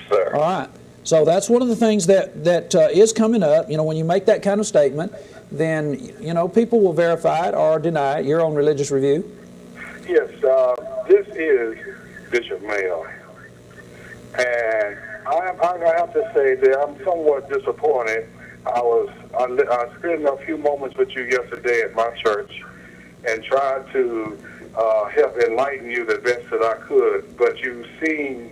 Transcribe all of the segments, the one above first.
sir. All right. So that's one of the things that is coming up. You know, when you make that kind of statement, then, you know, people will verify it or deny it. Your own religious review. Yes, this is Bishop Mayo. And I have to say that I'm somewhat disappointed. I spent a few moments with you yesterday at my church and tried to help enlighten you the best that I could, but you seem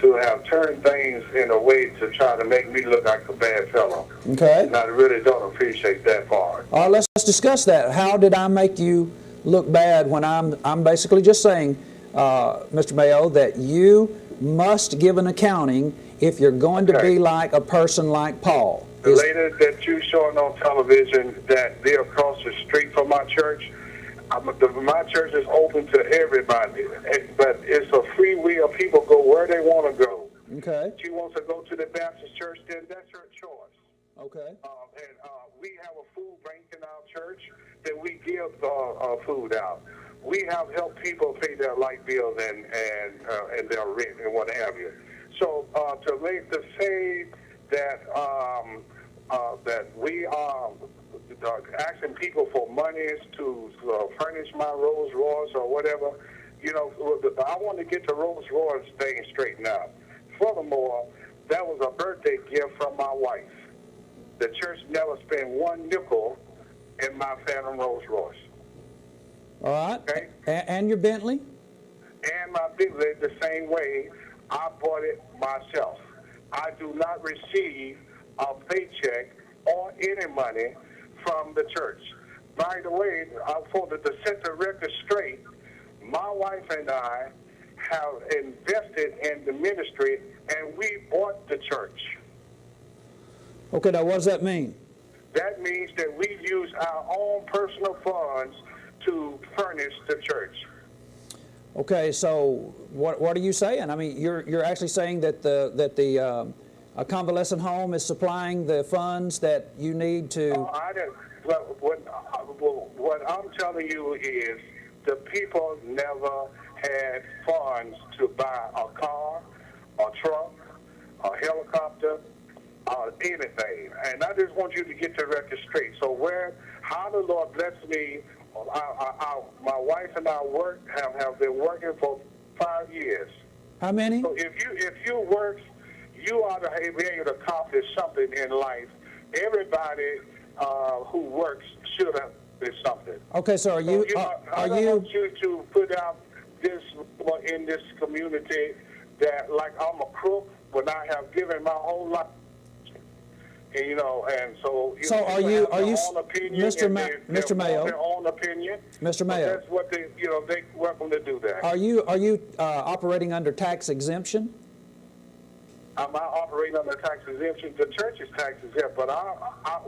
to have turned things in a way to try to make me look like a bad fellow. Okay. And I really don't appreciate that part. All right, let's discuss that. How did I make you look bad when I'm basically just saying, Mr. Mayo, that you must give an accounting if you're going to be like a person like Paul? The lady that you showing on television that they're across the street from my church, my church is open to everybody, but it's a free will. People go where they want to go. Okay. She wants to go to the Baptist church, then that's her choice. Okay. And we have a food bank in our church that we give food out. We have helped people pay their light bills and their rent and what have you. So to say that that we are asking people for monies to furnish my Rolls Royce or whatever, you know, I want to get the Rolls Royce thing straightened out. Furthermore, that was a birthday gift from my wife. The church never spent one nickel in my Phantom Rolls Royce. All right. Okay? And your Bentley? And my Bentley the same way. I bought it myself. I do not receive a paycheck or any money from the church. By the way, to set the record straight, my wife and I have invested in the ministry, and we bought the church. Okay, now what does that mean? That means that we use our own personal funds to furnish the church. Okay, so what are you saying? I mean, you're actually saying that a convalescent home is supplying the funds that you need to. What I'm telling you is the people never had funds to buy a car, a truck, a helicopter, anything. And I just want you to get the record straight. So how the Lord blessed me, my wife and I have been working for 5 years. How many? So if you work, you ought to be able to accomplish something in life. Everybody who works should have something. Okay, so I don't want you to put out this in this community that like I'm a crook when I have given my whole life. And, you know, and so are you, Mr. Mayo? Their own opinion. Mr. Mayo, that's what they welcome to do that. Are you operating under tax exemption? I'm not operating under tax exemption. The church is tax exempt, but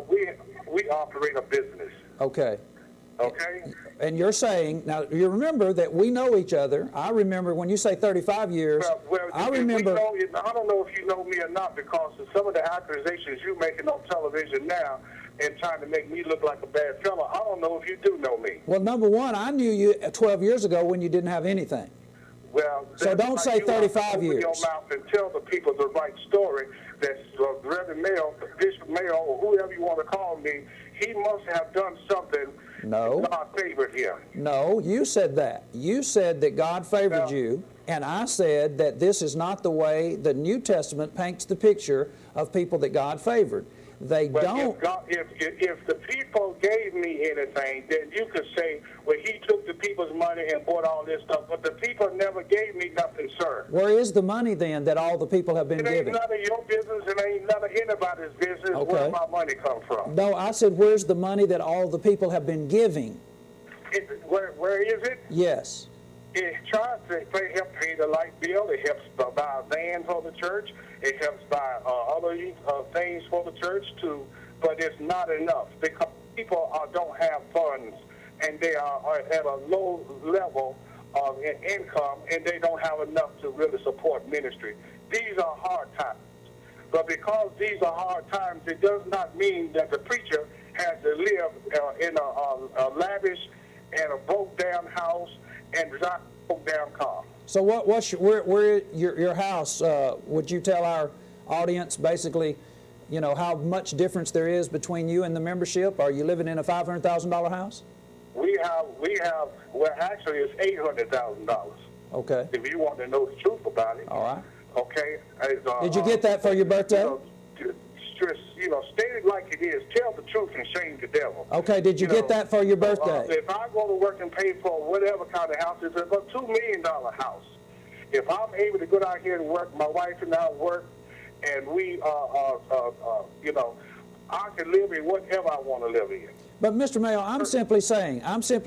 we operate a business. Okay. Okay. And you're saying, now you remember that we know each other. I remember when you say 35 years, I remember. I don't know if you know me or not, because of some of the accusations you're making on television now and trying to make me look like a bad fellow. I don't know if you do know me. Well, number one, I knew you 12 years ago when you didn't have anything. Well, so don't say 35 years. Open your mouth and tell the people the right story. That Reverend Mayo, Bishop Mayo, or whoever you want to call me, he must have done something. No. God favored him. No, you said that. You said that God favored you, and I said that this is not the way the New Testament paints the picture of people that God favored. They don't. If the people gave me anything, then you could say, well, he took the people's money and bought all this stuff, but the people never gave me nothing, sir. Where is the money then that all the people have been giving? It ain't none of your business, and ain't none of anybody's business where my money come from. No, I said, where's the money that all the people have been giving? Where is it? Yes. It tries to help pay the light bill. It helps buy a van for the church. It helps buy other things for the church too. But it's not enough because people don't have funds, and they are at a low level of income, and they don't have enough to really support ministry. These are hard times. But because these are hard times, it does not mean that the preacher has to live in a lavish and a broke-down house and broke down car. So what's your house? Would you tell our audience basically, you know, how much difference there is between you and the membership? Are you living in a $500,000 house? We have. Well, actually, it's $800,000. Okay. If you want to know the truth about it. All right. Okay. Did you get that for your birthday? You know, state it like it is. Tell the truth and shame the devil. Okay. Did you get that for your birthday? If I go to work and pay for whatever kind of house, it's a $2 million house. If I'm able to go out here and work, my wife and I work, and we, you know, I can live in whatever I want to live in. But Mr. Mayo, I'm simply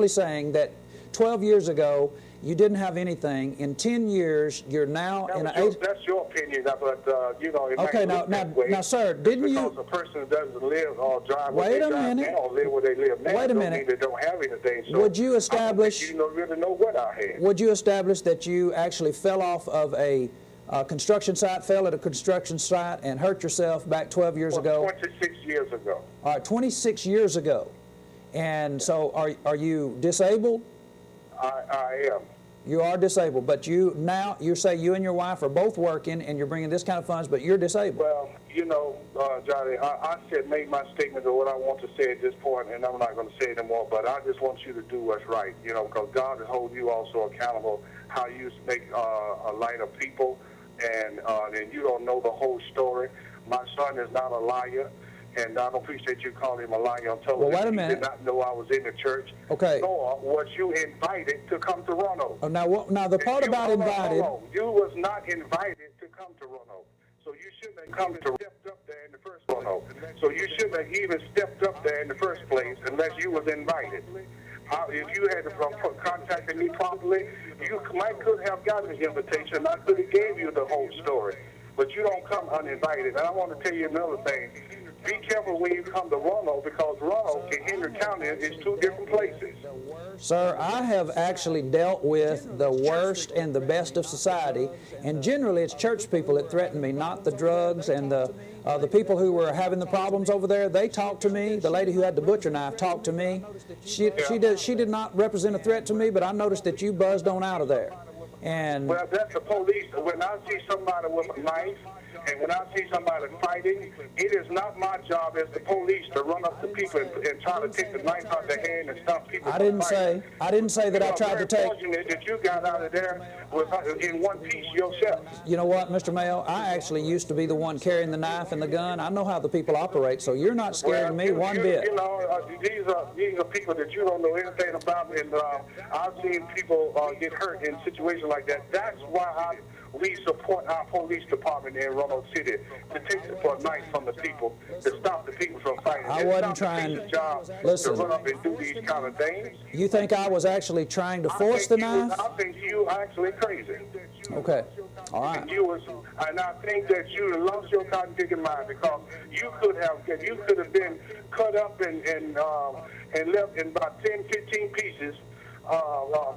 saying that 12 years ago you didn't have anything. In 10 years, you're now in a. That's your opinion, but you know. It Okay, might now, sir, didn't you? Because a person doesn't live or drive wait where they a drive minute. now, live where they live now. Wait a don't minute. mean they don't have anything. So would you establish? I don't think you really know what I had. Would you establish that you actually fell off of a construction site, fell at a construction site, and hurt yourself back 12 years ago? 26 years ago. All right, 26 years ago. And so, are you disabled? I am. You are disabled, but you say you and your wife are both working and you're bringing this kind of funds, but you're disabled. Well, you know, Johnny, I made my statement of what I want to say at this point, and I'm not going to say it anymore, but I just want you to do what's right, you know, because God will hold you also accountable how you make a light of people, and you don't know the whole story. My son is not a liar. And I don't appreciate you calling him a liar on television. Well, wait a minute. He did not know I was in the church. Okay. Nor was you invited to come to Roanoke. Oh, now the part about invited. You was not invited to come to Roanoke. So you shouldn't have come to stepped up there in the first Roanoke. So you shouldn't have even stepped up there in the first place unless you was invited. If you had contacted me properly, you could have gotten the invitation. I could have gave you the whole story. But you don't come uninvited. And I want to tell you another thing. Be careful when you come to Roanoke, because Roanoke and Henry County is two different places. Sir, I have actually dealt with the worst and the best of society, and generally it's church people that threaten me, not the drugs and the people who were having the problems over there. They talked to me. The lady who had the butcher knife talked to me. She did not represent a threat to me, but I noticed that you buzzed on out of there. And well, that's the police. When I see somebody with a knife, and when I see somebody fighting, it is not my job as the police to run up to people and try to take the knife out of their hand and stop people. I didn't say that I tried to take. I'm fortunate that you got out of there in one piece yourself. You know what, Mr. Mayo? I actually used to be the one carrying the knife and the gun. I know how the people operate, so you're not scaring me one bit. You know, these are people that you don't know anything about, and I've seen people get hurt in situations like that. That's why we support our police department in Roanoke City to take the knife from the people, to stop the people from fighting. I wasn't trying. Listen, to run up and do these kind of things. You think I was actually trying to force the knife? I think you actually crazy. Okay. All right. And I think that you lost your cognitive mind, because you could have been cut up and left in about 10, 15 pieces.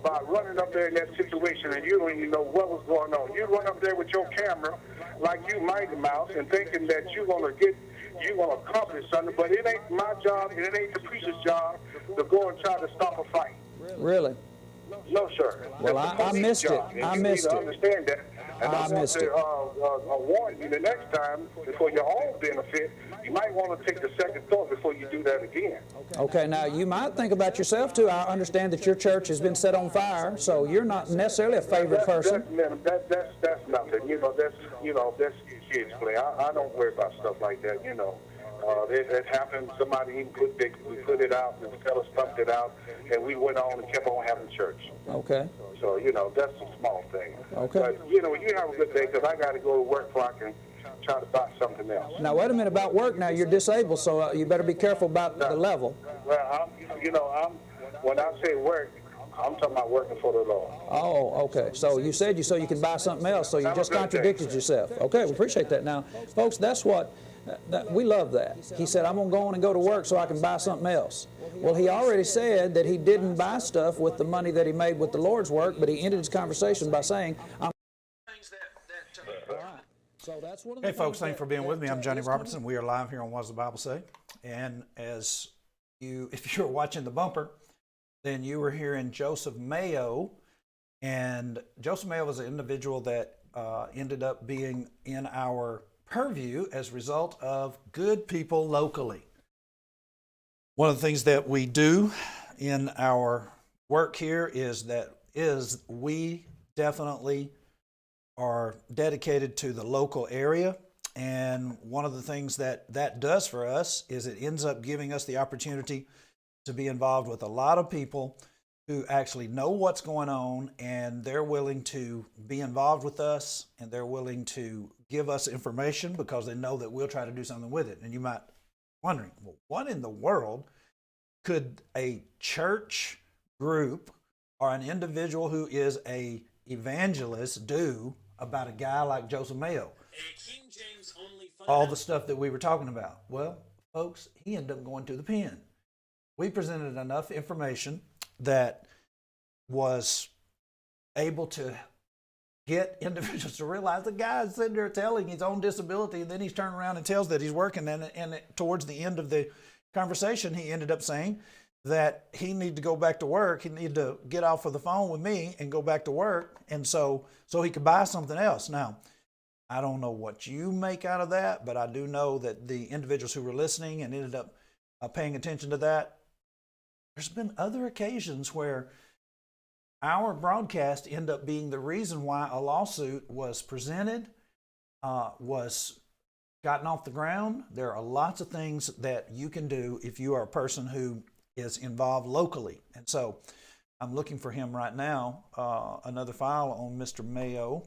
By running up there in that situation, and you don't even know what was going on. You run up there with your camera like you Mighty Mouse and thinking that you're gonna accomplish something, but it ain't my job and it ain't the preacher's job to go and try to stop a fight. Really? No, sir. Well, I missed it. I missed it. Understand that. And I missed it. warn you the next time, for your own benefit, you might want to take the second thought before you do that again. Okay, now you might think about yourself too. I understand that your church has been set on fire, so you're not necessarily a favored person. That's nothing. That's kids play. I don't worry about stuff like that. It happened. Somebody even put it out, and the fellow stumped it out, and we went on and kept on having church. Okay. So, that's a small thing. Okay. But, you have a good day, because I got to go to work before I can try to buy something else. Now, wait a minute about work. Now, you're disabled, so you better be careful about the level. Well, when I say work, I'm talking about working for the Lord. Oh, okay. So you said so you can buy something else, so you just contradicted yourself. Okay, we appreciate that. Now, folks, that's what, we love that. He said, I'm going to go on and go to work so I can buy something else. Well, he already said that he didn't buy stuff with the money that he made with the Lord's work, but he ended his conversation by saying, all right. So that's one of the Hey folks, thanks for being with me. I'm Johnny Robertson. We are live here on What Does the Bible Say? And if you're watching the bumper, then you were hearing Joseph Mayo And Joseph Mayo was an individual that ended up being in our purview as a result of good people locally. One of the things that we do in our work here is we definitely are dedicated to the local area. And one of the things that does for us is it ends up giving us the opportunity to be involved with a lot of people who actually know what's going on, and they're willing to be involved with us, and they're willing to give us information because they know that we'll try to do something with it. And you might be wondering, well, what in the world could a church group or an individual who is a evangelist do about a guy like Joseph Mayo? All the stuff that we were talking about. Well, folks, he ended up going to the pen. We presented enough information that was able to get individuals to realize the guy is sitting there telling his own disability, and then he's turning around and tells that he's working. And towards the end of the conversation, he ended up saying that he needed to go back to work. He needed to get off of the phone with me and go back to work, and so he could buy something else. Now, I don't know what you make out of that, but I do know that the individuals who were listening and ended up paying attention to that, there's been other occasions where our broadcast ended up being the reason why a lawsuit was presented, was gotten off the ground. There are lots of things that you can do if you are a person who is involved locally. And so I'm looking for him right now, another file on Mr. Mayo.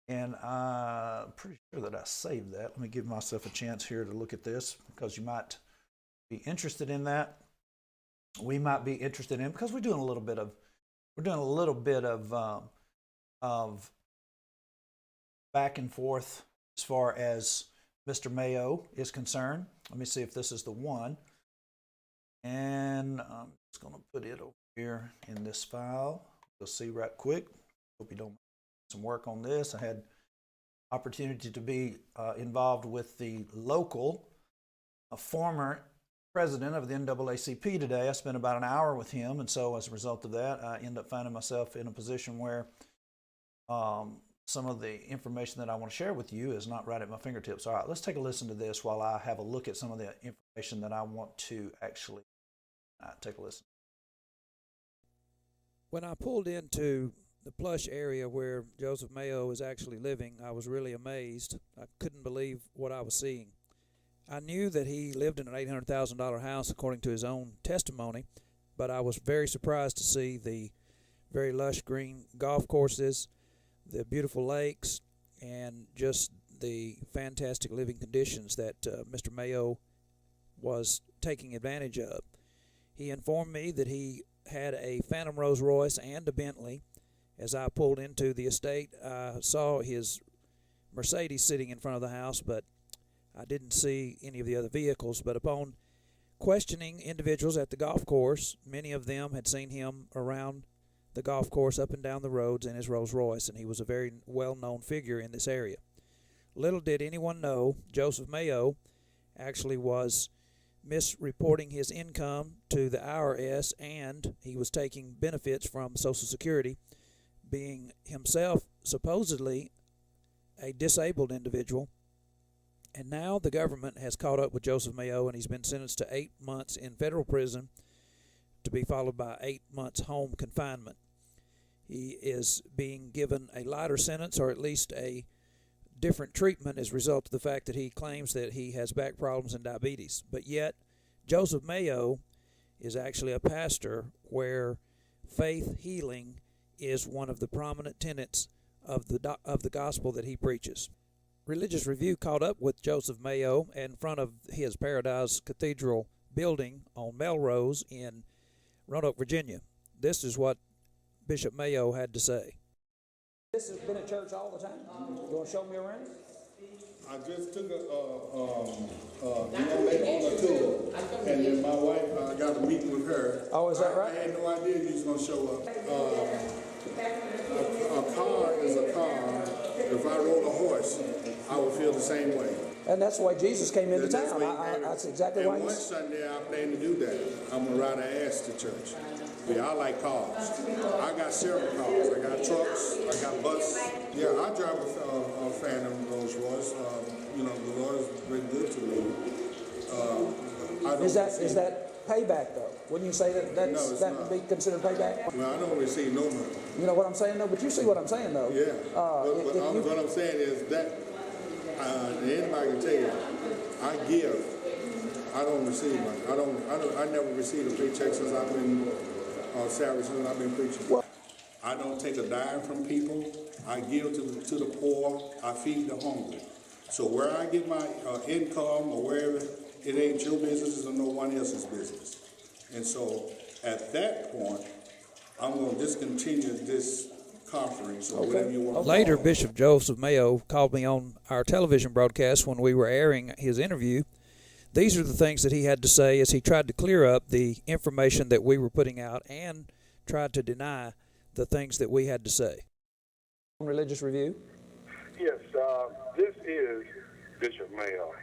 And I'm pretty sure that I saved that. Let me give myself a chance here to look at this because you might be interested in that. We might be interested in, because we're doing a little bit of back and forth as far as Mr. Mayo is concerned. Let me see if this is the one. And I'm just going to put it over here in this file. You'll see right quick. Hope you don't some work on this. I had opportunity to be involved with the local former president of the NAACP today. I spent about an hour with him, and so as a result of that, I end up finding myself in a position where some of the information that I want to share with you is not right at my fingertips. All right, let's take a listen to this while I have a look at some of the information that I want to actually take a listen. When I pulled into the plush area where Joseph Mayo is actually living, I was really amazed. I couldn't believe what I was seeing. I knew that he lived in an $800,000 house according to his own testimony, but I was very surprised to see the very lush green golf courses, the beautiful lakes, and just the fantastic living conditions that Mr. Mayo was taking advantage of. He informed me that he had a Phantom Rolls Royce and a Bentley. As I pulled into the estate, I saw his Mercedes sitting in front of the house, but I didn't see any of the other vehicles. But upon questioning individuals at the golf course, many of them had seen him around the golf course up and down the roads in his Rolls Royce, and he was a very well-known figure in this area. Little did anyone know, Joseph Mayo actually was misreporting his income to the IRS, and he was taking benefits from Social Security, being himself supposedly a disabled individual. And now the government has caught up with Joseph Mayo, and he's been sentenced to 8 months in federal prison to be followed by 8 months home confinement. He is being given a lighter sentence, or at least a different treatment, as a result of the fact that he claims that he has back problems and diabetes. But yet, Joseph Mayo is actually a pastor where faith healing is one of the prominent tenets of the gospel that he preaches. Religious Review caught up with Joseph Mayo in front of his Paradise Cathedral building on Melrose in Roanoke, Virginia. This is what Bishop Mayo had to say. This has been at church all the time? You want to show me around? I just took a young lady on a tour, and then my wife, I got to meet with her. Oh, is that right? I had no idea he was going to show up. A car is a car. If I rode a horse, I would feel the same way. And that's why Jesus came into town. That's exactly why. And one Sunday I plan to do that. I'm going to ride an ass to church. Yeah, I like cars. I got several cars. I got trucks. I got bus. Yeah, I drive a Phantom Rolls Royce. You know, the Lord's been good to me. Is that payback though? Wouldn't you say that that would be considered payback? Well, I don't receive no money. You know what I'm saying though? But you see what I'm saying though? Yeah. What I'm saying is that anybody can tell you, I give. I don't receive money. I never received a paycheck since I've been salary since I've been preaching. Well, I don't take a dime from people. I give to the poor. I feed the hungry. So where I get my income or wherever, it ain't your business or no one else's business. And so at that point, I'm going to discontinue this conference or whatever you want. Later, Bishop Joseph Mayo called me on our television broadcast when we were airing his interview. These are the things that he had to say as he tried to clear up the information that we were putting out and tried to deny the things that we had to say. Religious Review? Yes, this is Bishop Mayo.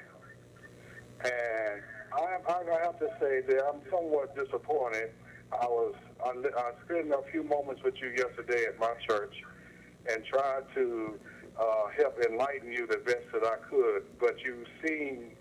And I have to say that I'm somewhat disappointed. I spent a few moments with you yesterday at my church and tried to help enlighten you the best that I could, but you seem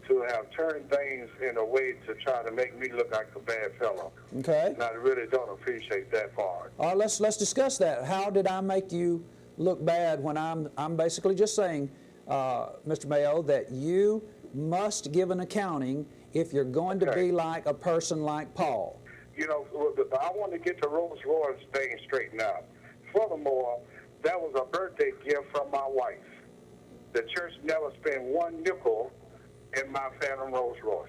to have turned things in a way to try to make me look like a bad fellow. Okay. And I really don't appreciate that part. All right, let's discuss that. How did I make you look bad when I'm basically just saying, Mr. Mayo, that you must give an accounting if you're going to be like a person like Paul? You know, I want to get the Rolls Royce thing straightened out. Furthermore, that was a birthday gift from my wife. The church never spent one nickel in my Phantom Rolls Royce.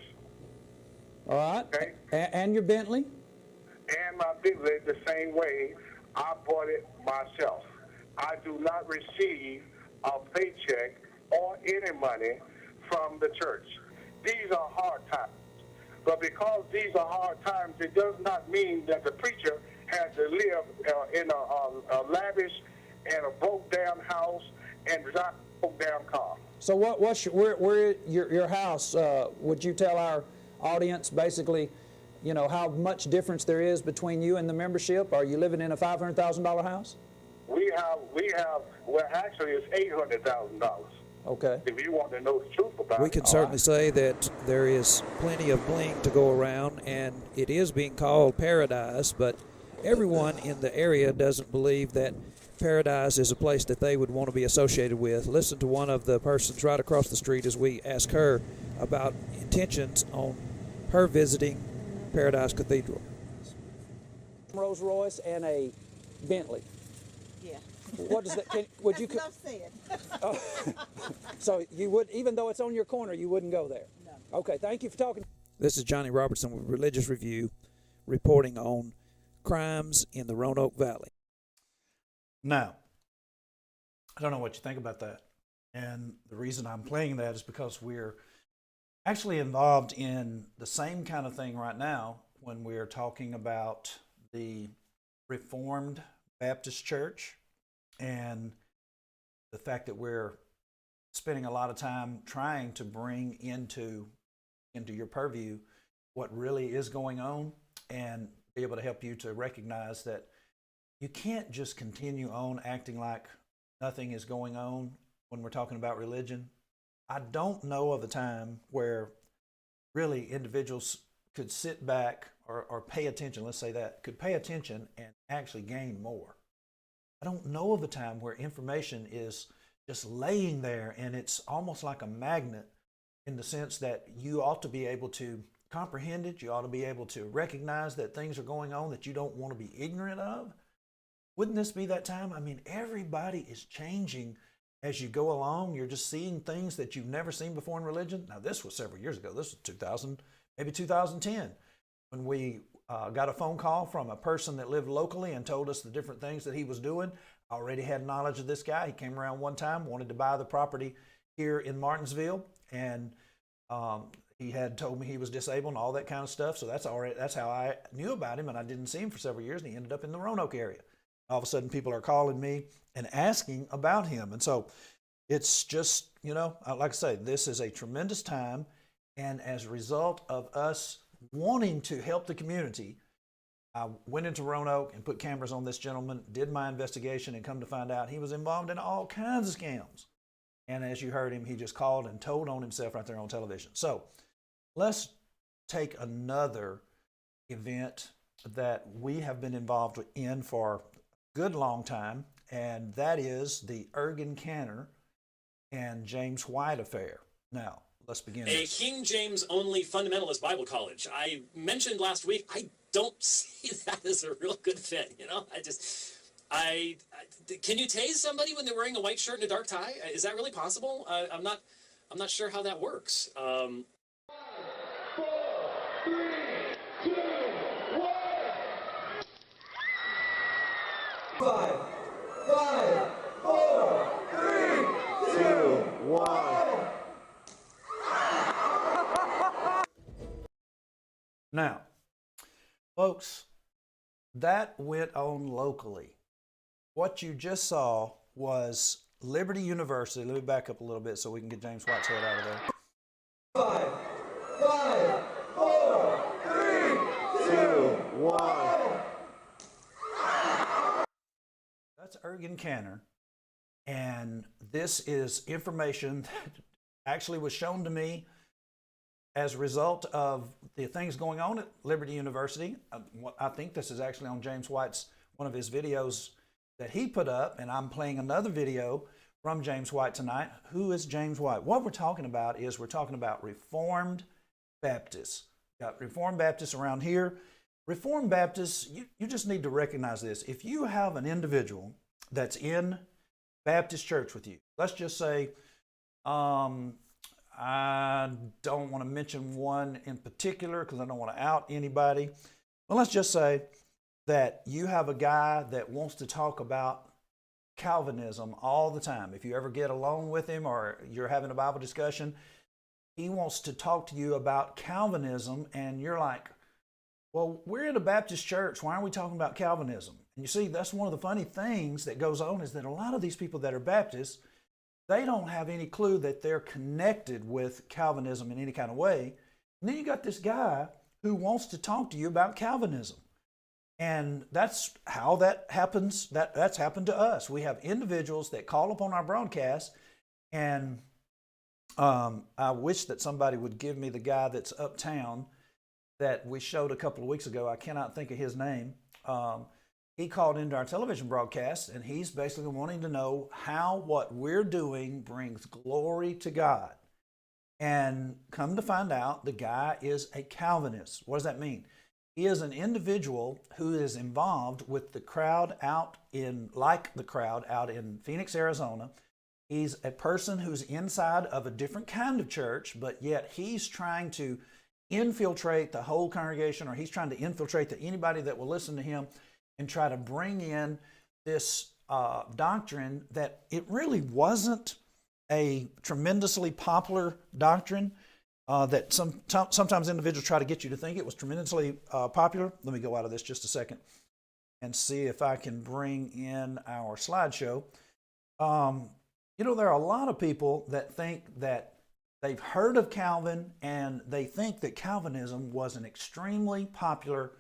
All right. Okay? And your Bentley? And my Bentley the same way. I bought it myself. I do not receive a paycheck or any money from the church. These are hard times. But because these are hard times, it does not mean that the preacher has to live in a lavish and a broke-down house and drive a broke-down car. So what's your house? Would you tell our audience basically, you know, how much difference there is between you and the membership? Are you living in a $500,000 house? We have. Well, actually, it's $800,000. Okay. If you want to know the truth about it. We can certainly say that there is plenty of bling to go around, and it is being called paradise, but everyone in the area doesn't believe that paradise is a place that they would want to be associated with. Listen to one of the persons right across the street as we ask her about intentions on her visiting Paradise Cathedral. Rolls Royce and a Bentley. Yeah. What does that? Would you? That's enough said. Oh, so you would, even though it's on your corner, you wouldn't go there? No. Okay, thank you for talking. This is Johnny Robertson with Religious Review, reporting on crimes in the Roanoke Valley. Now, I don't know what you think about that. And the reason I'm playing that is because we're actually involved in the same kind of thing right now when we're talking about the Reformed Baptist Church and the fact that we're spending a lot of time trying to bring into your purview what really is going on and be able to help you to recognize that you can't just continue on acting like nothing is going on when we're talking about religion. I don't know of a time where really individuals could sit back or pay attention, let's say that, could pay attention and actually gain more. I don't know of a time where information is just laying there and it's almost like a magnet in the sense that you ought to be able to comprehend it. You ought to be able to recognize that things are going on that you don't want to be ignorant of. Wouldn't this be that time? I mean, everybody is changing as you go along. You're just seeing things that you've never seen before in religion. Now, this was several years ago. This was 2000, maybe 2010, when we got a phone call from a person that lived locally and told us the different things that he was doing. I already had knowledge of this guy. He came around one time, wanted to buy the property here in Martinsville, and he had told me he was disabled and all that kind of stuff. So that's how I knew about him, and I didn't see him for several years, and he ended up in the Roanoke area. All of a sudden, people are calling me and asking about him. And so it's just, you know, like I say, this is a tremendous time. And as a result of us wanting to help the community, I went into Roanoke and put cameras on this gentleman, did my investigation, and come to find out he was involved in all kinds of scams. And as you heard him, he just called and told on himself right there on television. So let's take another event that we have been involved in for a good long time, and that is the Ergen Cantor and James White affair. Now, let's begin. A King James only fundamentalist Bible college. I mentioned last week, I don't see that as a real good fit. You know, can you tase somebody when they're wearing a white shirt and a dark tie? Is that really possible? I'm not sure how that works. 5, 4, 3, 2, 1. 5, 4, 3, 2, 1. Now, folks, that went on locally. What you just saw was Liberty University. Let me back up a little bit so we can get James White's head out of there. 5, 4, 3, 2, 1. That's Ergen Cantor, and this is information that actually was shown to me as a result of the things going on at Liberty University. I think this is actually on James White's, one of his videos that he put up, and I'm playing another video from James White tonight. Who is James White? What we're talking about is we're talking about Reformed Baptists. Got Reformed Baptists around here. Reformed Baptists, you just need to recognize this. If you have an individual that's in Baptist church with you, let's just say, I don't want to mention one in particular because I don't want to out anybody. But let's just say that you have a guy that wants to talk about Calvinism all the time. If you ever get alone with him or you're having a Bible discussion, he wants to talk to you about Calvinism, and you're like, well, we're in a Baptist church. Why aren't we talking about Calvinism? And you see, that's one of the funny things that goes on is that a lot of these people that are Baptists, they don't have any clue that they're connected with Calvinism in any kind of way. And then you got this guy who wants to talk to you about Calvinism. And that's how that happens. That's happened to us. We have individuals that call upon our broadcast, and I wish that somebody would give me the guy that's uptown that we showed a couple of weeks ago. I cannot think of his name. He called into our television broadcast, and he's basically wanting to know how what we're doing brings glory to God. And come to find out, the guy is a Calvinist. What does that mean? He is an individual who is involved with the crowd out in Phoenix, Arizona. He's a person who's inside of a different kind of church, but yet he's trying to infiltrate the whole congregation, or he's trying to infiltrate anybody that will listen to him and try to bring in this doctrine that it really wasn't a tremendously popular doctrine that sometimes individuals try to get you to think it was tremendously popular. Let me go out of this just a second and see if I can bring in our slideshow. There are a lot of people that think that they've heard of Calvin, and they think that Calvinism was an extremely popular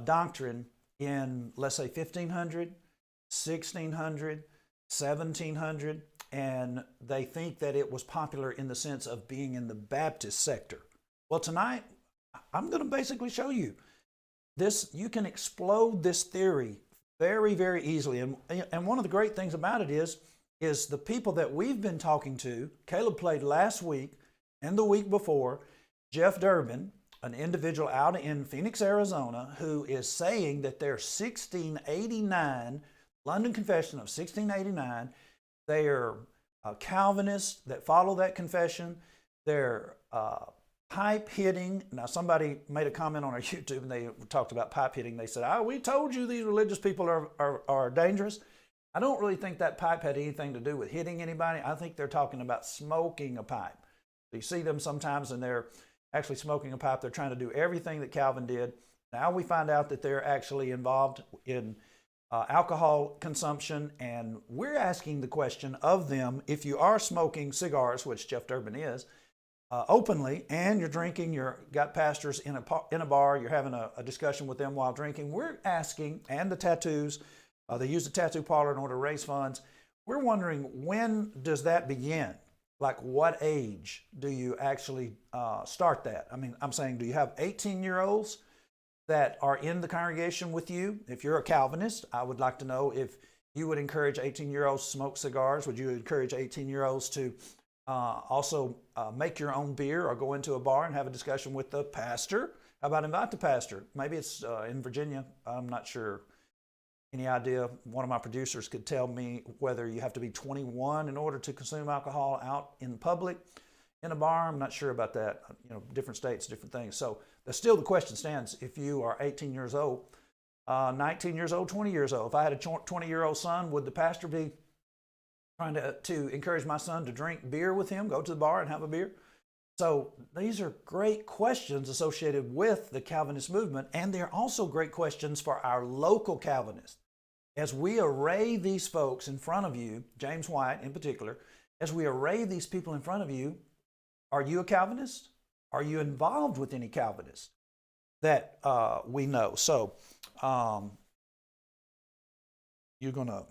doctrine in, let's say, 1500, 1600, 1700, and they think that it was popular in the sense of being in the Baptist sector. Well, tonight, I'm going to basically show you this. You can explode this theory very, very easily. And one of the great things about it is the people that we've been talking to. Caleb played last week and the week before, Jeff Durbin, an individual out in Phoenix, Arizona, who is saying that their 1689, London Confession of 1689, they are Calvinists that follow that confession. They're pipe hitting. Now, somebody made a comment on our YouTube, and they talked about pipe hitting. They said, we told you these religious people are dangerous. I don't really think that pipe had anything to do with hitting anybody. I think they're talking about smoking a pipe. You see them sometimes, and they're actually smoking a pipe. They're trying to do everything that Calvin did. Now we find out that they're actually involved in alcohol consumption, and we're asking the question of them, if you are smoking cigars, which Jeff Durbin is, openly, and you're drinking, got pastors in a bar, you're having a discussion with them while drinking, we're asking, and the tattoos, they use the tattoo parlor in order to raise funds. We're wondering, when does that begin? Like, what age do you actually start that? I mean, I'm saying, do you have 18-year-olds that are in the congregation with you? If you're a Calvinist, I would like to know if you would encourage 18-year-olds to smoke cigars. Would you encourage 18-year-olds to also make your own beer or go into a bar and have a discussion with the pastor? How about invite the pastor? Maybe it's in Virginia. I'm not sure. Any idea? One of my producers could tell me whether you have to be 21 in order to consume alcohol out in public in a bar. I'm not sure about that. You know, different states, different things. So still the question stands, if you are 18 years old, 19 years old, 20 years old. If I had a 20-year-old son, would the pastor be trying to encourage my son to drink beer with him, go to the bar and have a beer? So these are great questions associated with the Calvinist movement, and they're also great questions for our local Calvinists. As we array these folks in front of you, James White in particular, as we array these people in front of you, are you a Calvinist? Are you involved with any Calvinists that we know? So you're going to,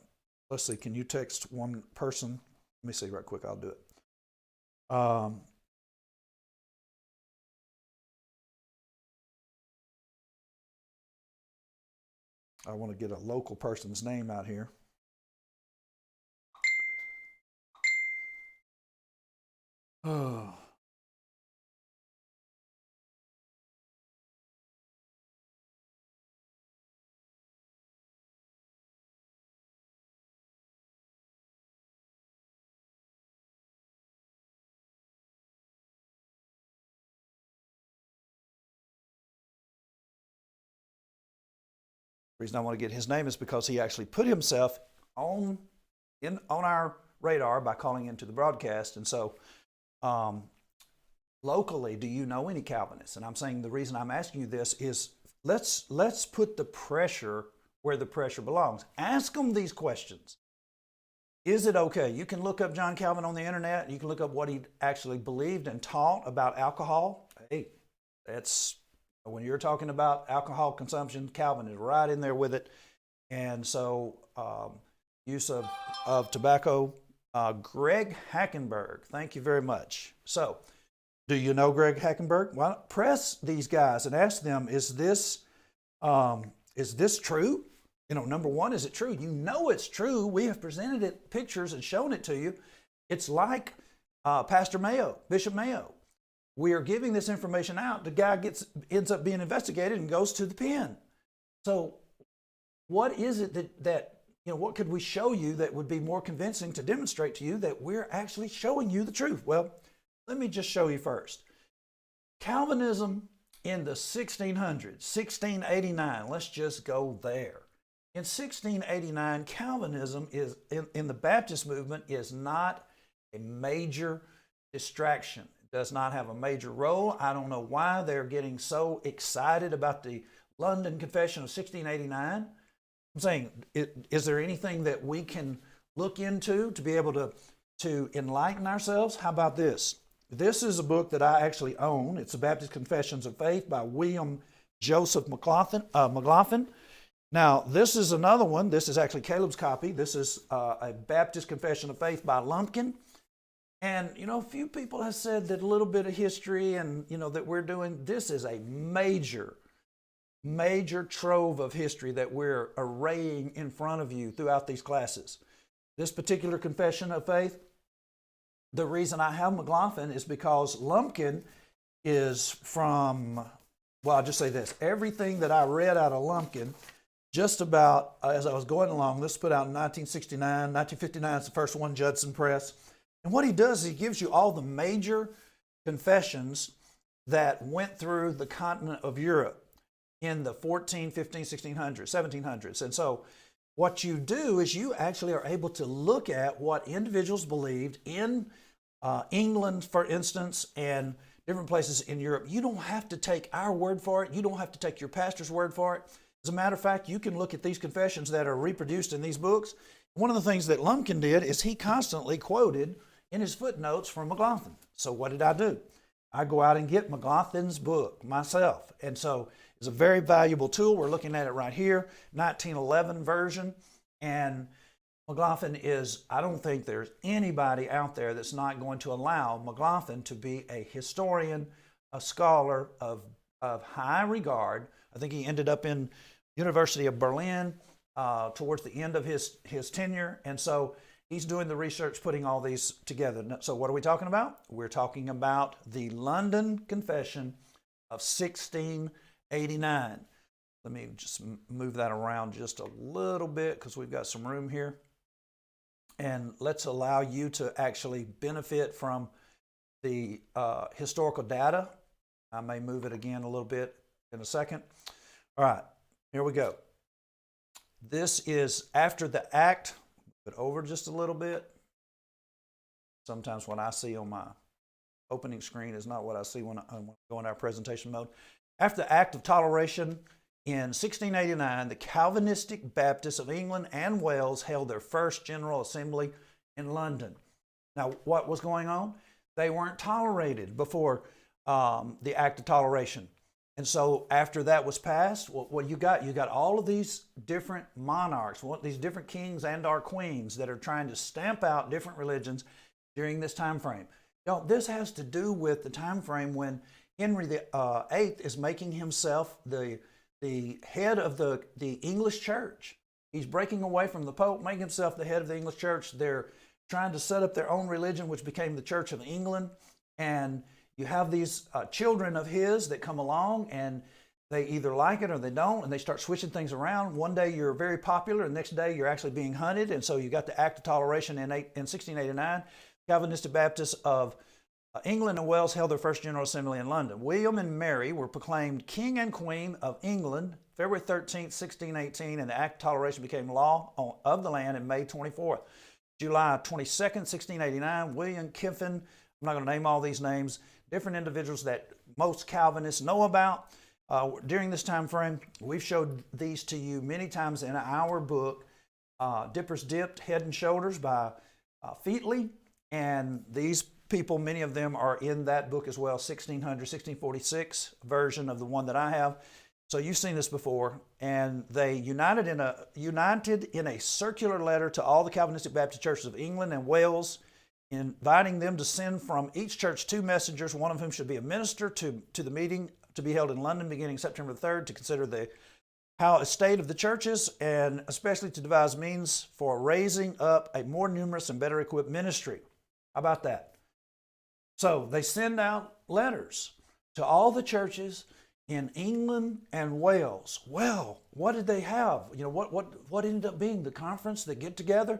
let's see, can you text one person? Let me see right quick, I'll do it. I want to get a local person's name out here. Oh. The reason I want to get his name is because he actually put himself on our radar by calling into the broadcast. And so locally, do you know any Calvinists? And I'm saying the reason I'm asking you this is let's put the pressure where the pressure belongs. Ask them these questions. Is it okay? You can look up John Calvin on the internet. You can look up what he actually believed and taught about alcohol. Hey, that's, when you're talking about alcohol consumption, Calvin is right in there with it. And so use of tobacco. Greg Hackenberg, thank you very much. So do you know Greg Hackenberg? Well, press these guys and ask them, is this true? You know, number one, is it true? You know it's true. We have presented it, pictures, and shown it to you. It's like Pastor Mayo, Bishop Mayo. We are giving this information out. The guy ends up being investigated and goes to the pen. So what is it that what could we show you that would be more convincing to demonstrate to you that we're actually showing you the truth? Well, let me just show you first. Calvinism in the 1600s, 1689, let's just go there. In 1689, Calvinism is in the Baptist movement is not a major distraction. It does not have a major role. I don't know why they're getting so excited about the London Confession of 1689. I'm saying, is there anything that we can look into to be able to enlighten ourselves? How about this? This is a book that I actually own. It's the Baptist Confessions of Faith by William Joseph McLaughlin. Now, this is another one. This is actually Caleb's copy. This is a Baptist Confession of Faith by Lumpkin. And, a few people have said that a little bit of history and, that we're doing, this is a major trove of history that we're arraying in front of you throughout these classes. This particular confession of faith, the reason I have McLaughlin is because Lumpkin is from, well, I'll just say this. Everything that I read out of Lumpkin, just about as I was going along, this was put out in 1969, 1959 is the first one, Judson Press. And what he does is he gives you all the major confessions that went through the continent of Europe in the 14, 15, 1600s, 1700s. And so what you do is you actually are able to look at what individuals believed in England, for instance, and different places in Europe. You don't have to take our word for it. You don't have to take your pastor's word for it. As a matter of fact, you can look at these confessions that are reproduced in these books. One of the things that Lumpkin did is he constantly quoted in his footnotes from McLaughlin. So what did I do? I go out and get McLaughlin's book myself. And so it's a very valuable tool. We're looking at it right here, 1911 version. And McLaughlin is, I don't think there's anybody out there that's not going to allow McLaughlin to be a historian, a scholar of high regard. I think he ended up in University of Berlin towards the end of his tenure. And so he's doing the research, putting all these together. So what are we talking about? We're talking about the London Confession of 1689. Let me just move that around just a little bit because we've got some room here. And let's allow you to actually benefit from the historical data. I may move it again a little bit in a second. All right, here we go. This is after the act, but over just a little bit. Sometimes what I see on my opening screen is not what I see when I go in our presentation mode. After the Act of Toleration in 1689, the Calvinistic Baptists of England and Wales held their first General Assembly in London. Now, what was going on? They weren't tolerated before the Act of Toleration. And so after that was passed, what you got all of these different monarchs, these different kings and our queens that are trying to stamp out different religions during this time frame. This has to do with the time frame when Henry VIII is making himself the head of the English church. He's breaking away from the Pope, making himself the head of the English church. They're trying to set up their own religion, which became the Church of England. And you have these children of his that come along and they either like it or they don't, and they start switching things around. One day you're very popular, and the next day you're actually being hunted. And so you got the Act of Toleration in 1689. Calvinistic Baptists of England and Wales held their first General Assembly in London. William and Mary were proclaimed King and Queen of England February 13th, 1618, and the Act of Toleration became law of the land in May 24th. July 22nd, 1689, William Kiffin, I'm not going to name all these names, different individuals that most Calvinists know about. During this time frame, we've showed these to you many times in our book, Dippers Dipped, Head and Shoulders by Featley. And these people, many of them are in that book as well, 1646 version of the one that I have. So you've seen this before. And they united in a circular letter to all the Calvinistic Baptist churches of England and Wales, inviting them to send from each church 2 messengers, one of whom should be a minister to the meeting to be held in London beginning September 3rd to consider the estate of the churches, and especially to devise means for raising up a more numerous and better equipped ministry. How about that? So they send out letters to all the churches in England and Wales. Well, what did they have? What ended up being the conference, the get together?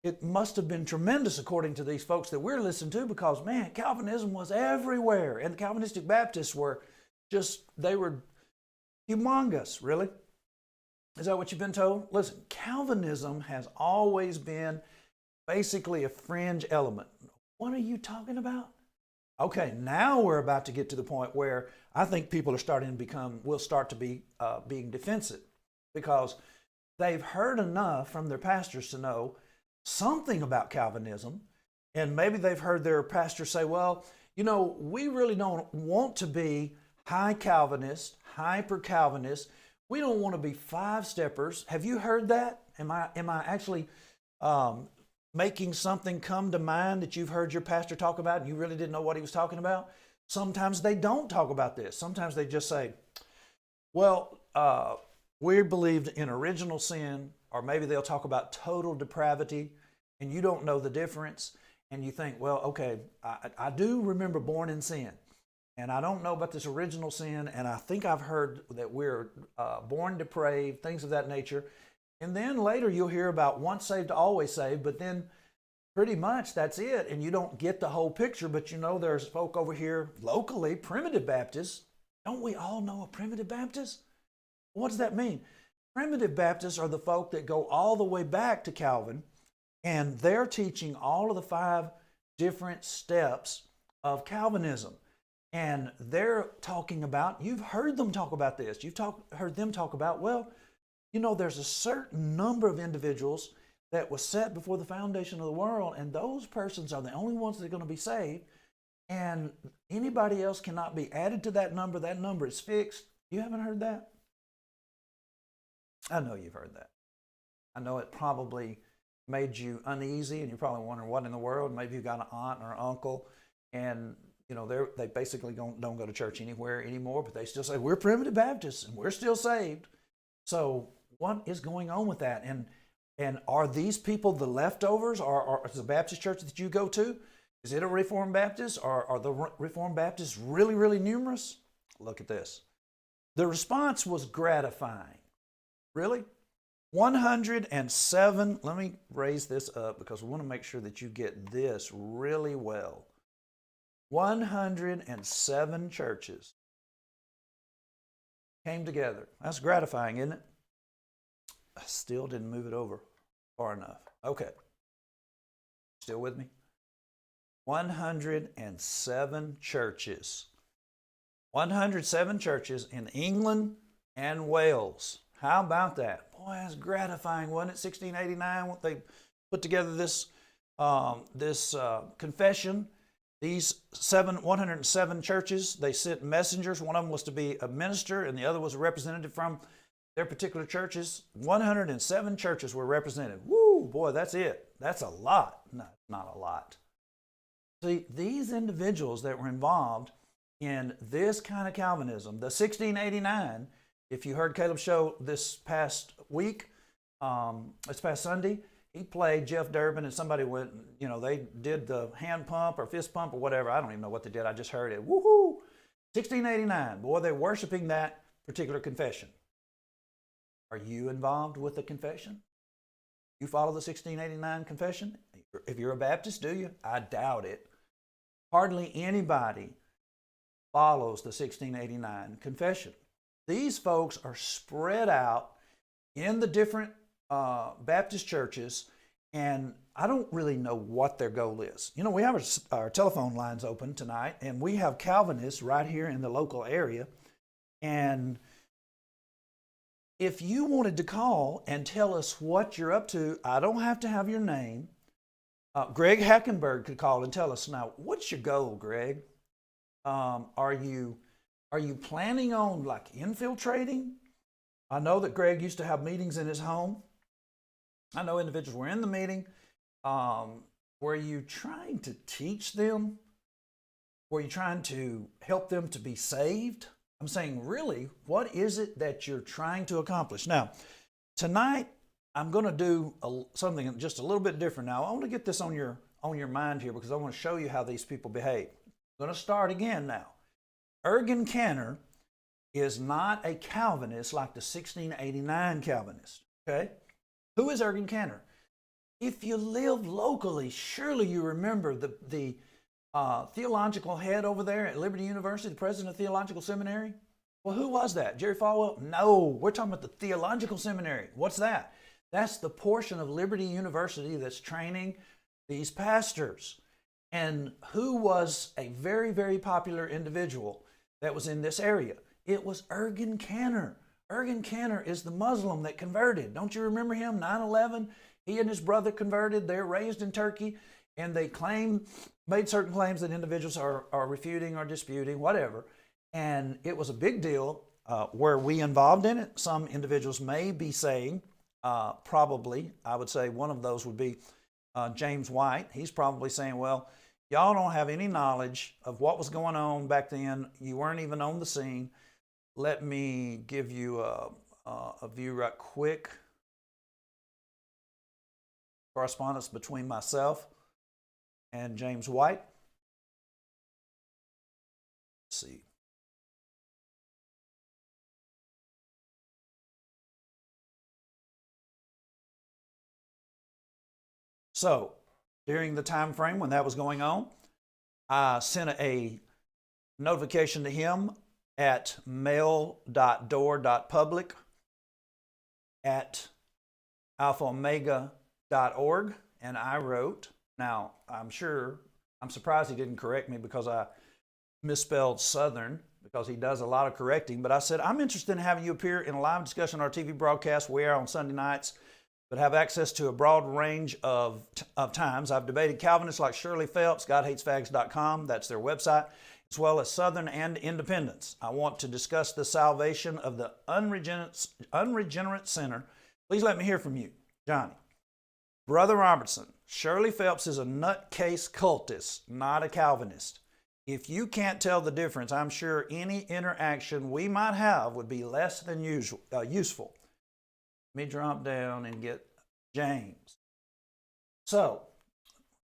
It must have been tremendous according to these folks that we're listening to, because man, Calvinism was everywhere, and the Calvinistic Baptists were they were humongous, really. Is that what you've been told? Listen, Calvinism has always been basically a fringe element. What are you talking about? Okay, now we're about to get to the point where I think people are will start to be being defensive, because they've heard enough from their pastors to know something about Calvinism, and maybe they've heard their pastor say, well, we really don't want to be high Calvinist, hyper Calvinist. We don't want to be 5-steppers. Have you heard that? Am I actually making something come to mind that you've heard your pastor talk about and you really didn't know what he was talking about? Sometimes they don't talk about this. Sometimes they just say, well, we believed in original sin, or maybe they'll talk about total depravity, and you don't know the difference, and you think, well, okay, I do remember born in sin, and I don't know about this original sin, and I think I've heard that we're born depraved, things of that nature. And then later you'll hear about once saved, always saved, but then pretty much that's it, and you don't get the whole picture. But there's folk over here locally, primitive Baptists. Don't we all know a primitive Baptist? What does that mean? Primitive Baptists are the folk that go all the way back to Calvin, and they're teaching all of the 5 different steps of Calvinism. And they're talking about, you've heard them talk about this, heard them talk about, well, there's a certain number of individuals that was set before the foundation of the world, and those persons are the only ones that are going to be saved. and anybody else cannot be added to that number. That number is fixed. You haven't heard that? I know you've heard that. I know it probably made you uneasy, and you're probably wondering what in the world. Maybe you've got an aunt or uncle, and they basically don't go to church anywhere anymore, but they still say, we're primitive Baptists and we're still saved. So what is going on with that? And are these people the leftovers? Or is the Baptist church that you go to, is it a Reformed Baptist? Are the Reformed Baptists really, really numerous? Look at this. The response was gratifying. Really? 107, let me raise this up because we want to make sure that you get this really well. 107 churches came together. That's gratifying, isn't it? I still didn't move it over far enough. Okay. Still with me? 107 churches. 107 churches in England and Wales. How about that? Boy, that's gratifying, wasn't it? 1689, they put together this confession. These 107 churches, they sent messengers. One of them was to be a minister, and the other was a representative from their particular churches. 107 churches were represented. Woo, boy, that's it. That's a lot. No, it's not a lot. See, these individuals that were involved in this kind of Calvinism, the 1689, if you heard Caleb's show this past week, this past Sunday, he played Jeff Durbin, and somebody went, they did the hand pump or fist pump or whatever. I don't even know what they did. I just heard it. Woohoo! 1689. Boy, they're worshiping that particular confession. Are you involved with the confession? You follow the 1689 confession? If you're a Baptist, do you? I doubt it. Hardly anybody follows the 1689 confession. These folks are spread out in the different Baptist churches, and I don't really know what their goal is. We have our telephone lines open tonight, and we have Calvinists right here in the local area. And if you wanted to call and tell us what you're up to, I don't have to have your name. Greg Hackenberg could call and tell us, now, what's your goal, Greg? Are you planning on infiltrating? I know that Greg used to have meetings in his home. I know individuals were in the meeting. Were you trying to teach them? Were you trying to help them to be saved? I'm saying, really, what is it that you're trying to accomplish? Now, tonight, I'm going to do something just a little bit different. Now, I want to get this on your mind here because I want to show you how these people behave. I'm going to start again now. Ergen Canner is not a Calvinist like the 1689 Calvinist. Okay? Who is Ergen Canner? If you live locally, surely you remember the theological head over there at Liberty University, the president of Theological Seminary. Well, who was that? Jerry Falwell? No, we're talking about the Theological Seminary. What's that? That's the portion of Liberty University that's training these pastors. And who was a very, very popular individual that was in this area? It was Ergen Canner. Ergen Canner is the Muslim that converted. Don't you remember him? 9/11. He and his brother converted. They're raised in Turkey, and they made certain claims that individuals are refuting or disputing, whatever. And it was a big deal. Were we involved in it? Some individuals may be saying, probably, I would say one of those would be James White. He's probably saying, well, y'all don't have any knowledge of what was going on back then. You weren't even on the scene. Let me give you a view right quick. Correspondence between myself and James White. Let's see. So, during the time frame when that was going on, I sent a notification to him at mail.door.public at alphaomega.org, and I wrote, now I'm surprised he didn't correct me because I misspelled Southern, because he does a lot of correcting, but I said, I'm interested in having you appear in a live discussion on our TV broadcast we air on Sunday nights but have access to a broad range of times. I've debated Calvinists like Shirley Phelps, GodHatesFags.com, that's their website, as well as Southern and Independents. I want to discuss the salvation of the unregenerate sinner. Please let me hear from you, Johnny. Brother Robertson, Shirley Phelps is a nutcase cultist, not a Calvinist. If you can't tell the difference, I'm sure any interaction we might have would be less than useful. Let me drop down and get James. So,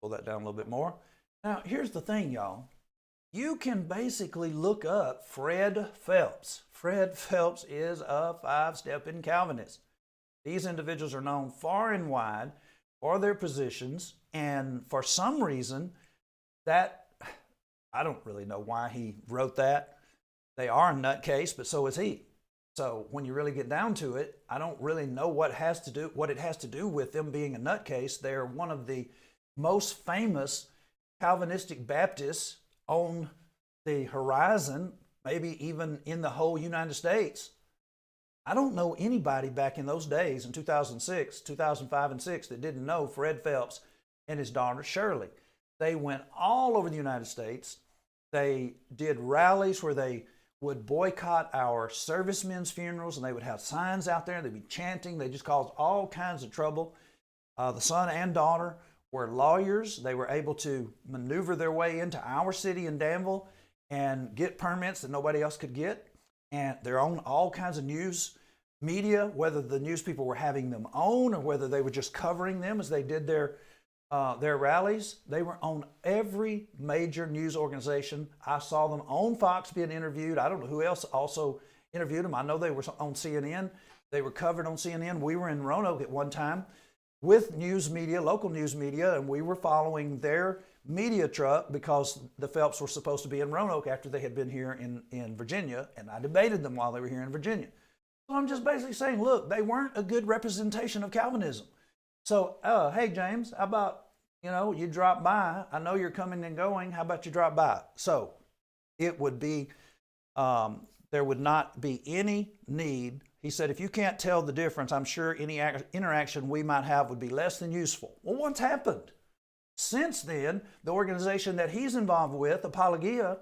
pull that down a little bit more. Now, here's the thing, y'all. You can basically look up Fred Phelps. Fred Phelps is a five-stepping Calvinist. These individuals are known far and wide for their positions, and for some reason, that, I don't really know why he wrote that. They are a nutcase, but so is he. So when you really get down to it, I don't really know what it has to do with them being a nutcase. They're one of the most famous Calvinistic Baptists on the horizon, maybe even in the whole United States. I don't know anybody back in those days in 2006, 2005 and 6 that didn't know Fred Phelps and his daughter Shirley. They went all over the United States. They did rallies where they would boycott our servicemen's funerals, and they would have signs out there. They'd be chanting. They just caused all kinds of trouble. The son and daughter were lawyers. They were able to maneuver their way into our city in Danville and get permits that nobody else could get. And they're on all kinds of news media, whether the news people were having them on or whether they were just covering them as they did their rallies. They were on every major news organization. I saw them on Fox being interviewed. I don't know who else also interviewed them. I know they were on CNN. They were covered on CNN. We were in Roanoke at one time with news media, local news media, and we were following their media truck because the Phelps were supposed to be in Roanoke after they had been here in Virginia, and I debated them while they were here in Virginia. So I'm just basically saying, look, they weren't a good representation of Calvinism. So, hey, James, how about, you drop by? I know you're coming and going. How about you drop by? So it would be, there would not be any need. He said, if you can't tell the difference, I'm sure any interaction we might have would be less than useful. Well, what's happened? Since then, the organization that he's involved with, Apologia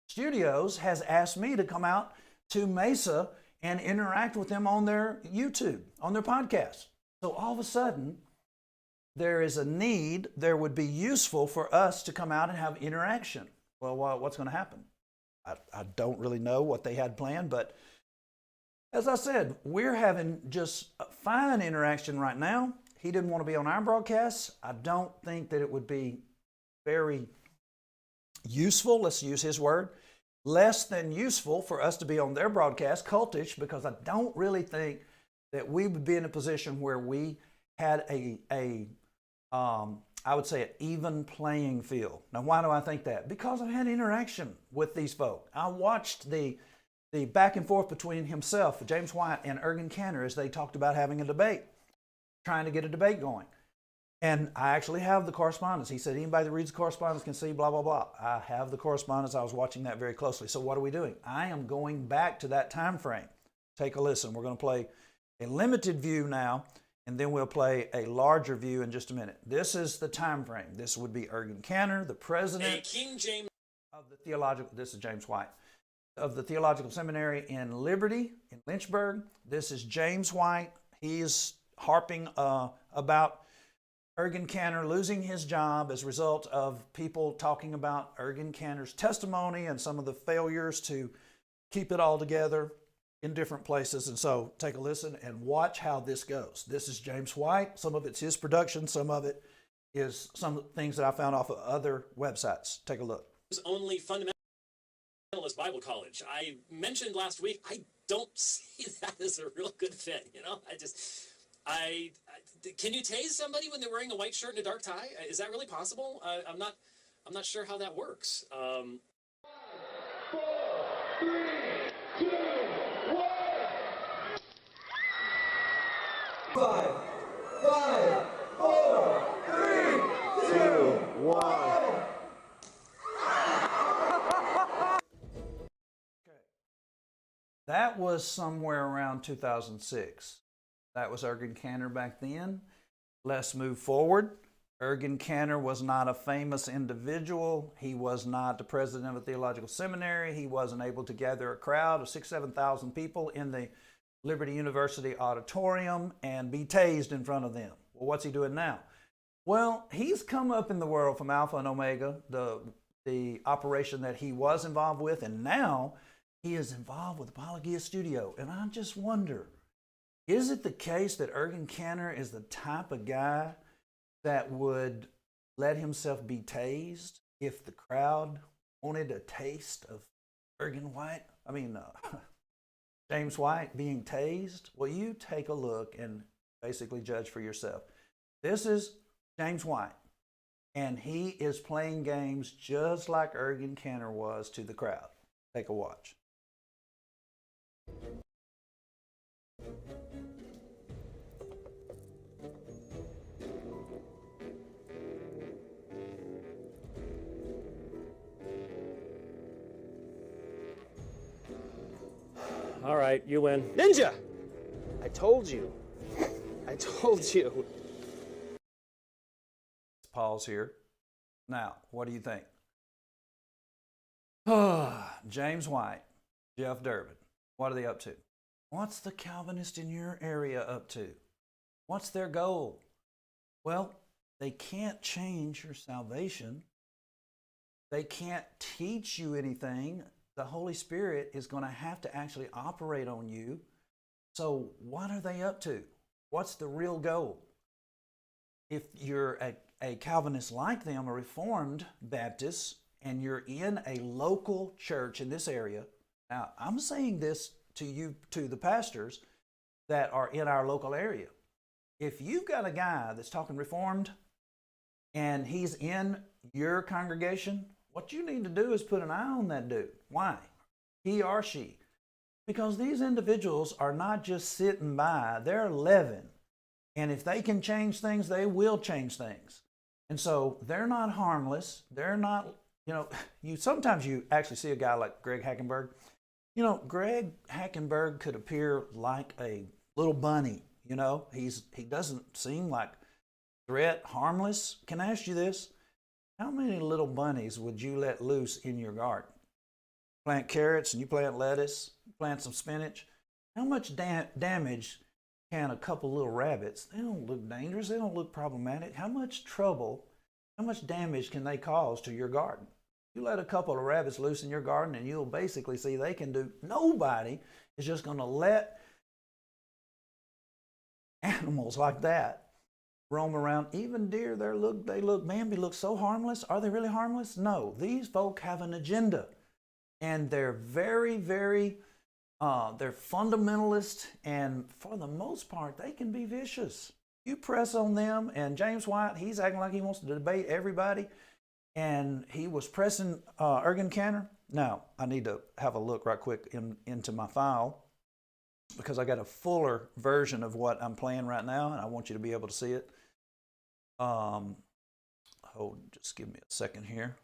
Studios, has asked me to come out to Mesa and interact with them on their YouTube, on their podcast. So all of a sudden, there is a need, there would be useful for us to come out and have interaction. Well, what's going to happen? I don't really know what they had planned, but as I said, we're having just a fine interaction right now. He didn't want to be on our broadcasts. I don't think that it would be very useful, let's use his word, less than useful for us to be on their broadcast, cultish, because I don't really think that we would be in a position where we had I would say an even playing field. Now, why do I think that? Because I've had interaction with these folk. I watched the back and forth between himself, James White, and Ergen Cantor as they talked about having a debate, trying to get a debate going. And I actually have the correspondence. He said, anybody that reads the correspondence can see blah, blah, blah. I have the correspondence. I was watching that very closely. So what are we doing? I am going back to that time frame. Take a listen. We're going to play a limited view now, and then we'll play a larger view in just a minute. This is the time frame. This would be Ergen Cantor, the president King James of the theological, this is James White, of the Theological Seminary in Liberty, in Lynchburg. This is James White. He is harping about Ergen Cantor losing his job as a result of people talking about Ergen Cantor's testimony and some of the failures to keep it all together in different places. And so take a listen and watch how this goes. This is James White. Some of it's his production. Some of it is some things that I found off of other websites. Take a look. only fundamentalist Bible college. I mentioned last week, I don't see that as a real good fit. Can you tase somebody when they're wearing a white shirt and a dark tie? Is that really possible? I'm not sure how that works. 4, 3, 2, 1. 5, 4, 3, 2, 1. That was somewhere around 2006. That was Ergen Cantor back then. Let's move forward. Ergen Cantor was not a famous individual. He was not the president of a theological seminary. He wasn't able to gather a crowd of 6,000 to 7,000 people in the Liberty University auditorium and be tased in front of them. Well, what's he doing now? Well, he's come up in the world from Alpha and Omega, the operation that he was involved with, and now he is involved with Apologia Studio. And I just wonder, is it the case that Ergen Cantor is the type of guy that would let himself be tased if the crowd wanted a taste of James White being tased? Well, you take a look and basically judge for yourself. This is James White, and he is playing games just like Ergen Cantor was to the crowd. Take a watch. All right, you win. Ninja! I told you. I told you. Let's pause here. Now, what do you think? James White, Jeff Durbin, what are they up to? What's the Calvinist in your area up to? What's their goal? Well, they can't change your salvation. They can't teach you anything. The Holy Spirit is going to have to actually operate on you. So what are they up to? What's the real goal? If you're a Calvinist like them, a Reformed Baptist, and you're in a local church in this area, now I'm saying this to you, to the pastors that are in our local area. If you've got a guy that's talking Reformed and he's in your congregation, what you need to do is put an eye on that dude. Why? He or she. Because these individuals are not just sitting by, they're living. And if they can change things, they will change things. And so they're not harmless. They're not, sometimes you actually see a guy like Greg Hackenberg. Greg Hackenberg could appear like a little bunny. He doesn't seem like threat, harmless. Can I ask you this? How many little bunnies would you let loose in your garden? Plant carrots and you plant lettuce, plant some spinach. How much damage can a couple little rabbits? They don't look dangerous. They don't look problematic. How much trouble, how much damage can they cause to your garden? You let a couple of rabbits loose in your garden and you'll basically see they can do, nobody is just going to let animals like that roam around. Even deer, Bambi looks so harmless. Are they really harmless? No, these folk have an agenda. And they're very, very, they're fundamentalist. And for the most part, they can be vicious. You press on them, and James White, he's acting like he wants to debate everybody. And he was pressing Ergen Cantor. Now, I need to have a look right quick into my file, because I got a fuller version of what I'm playing right now, and I want you to be able to see it. Just give me a second here.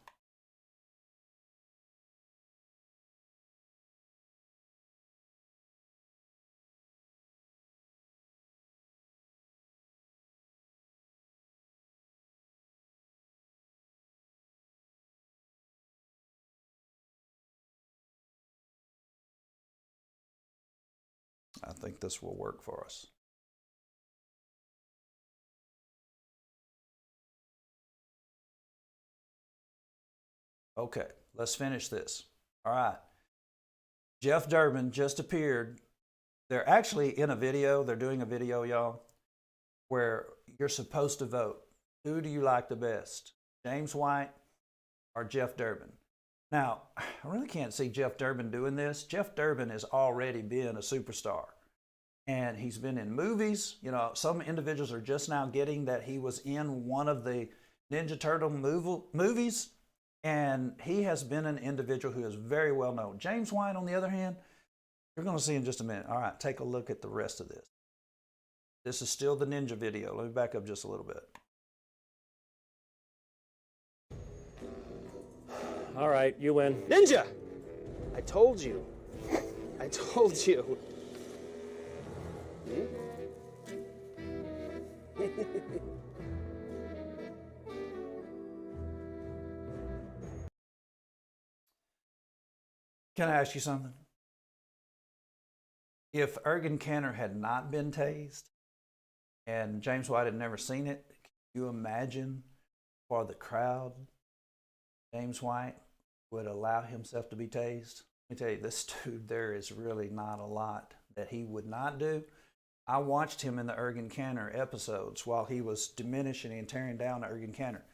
I think this will work for us. Okay, let's finish this. All right. Jeff Durbin just appeared. They're actually in a video. They're doing a video, y'all, where you're supposed to vote. Who do you like the best? James White or Jeff Durbin? Now, I really can't see Jeff Durbin doing this. Jeff Durbin has already been a superstar. And he's been in movies. Some individuals are just now getting that he was in one of the Ninja Turtle movies. And he has been an individual who is very well known. James White, on the other hand, you're going to see in just a minute. All right, take a look at the rest of this. This is still the Ninja video. Let me back up just a little bit. All right, you win. Ninja! I told you. I told you. Can I ask you something? If Ergen Cantor had not been tased and James White had never seen it, can you imagine for the crowd, James White would allow himself to be tased? Let me tell you, this dude, there is really not a lot that he would not do. I watched him in the Ergen Cantor episodes while he was diminishing and tearing down Ergen Cantor.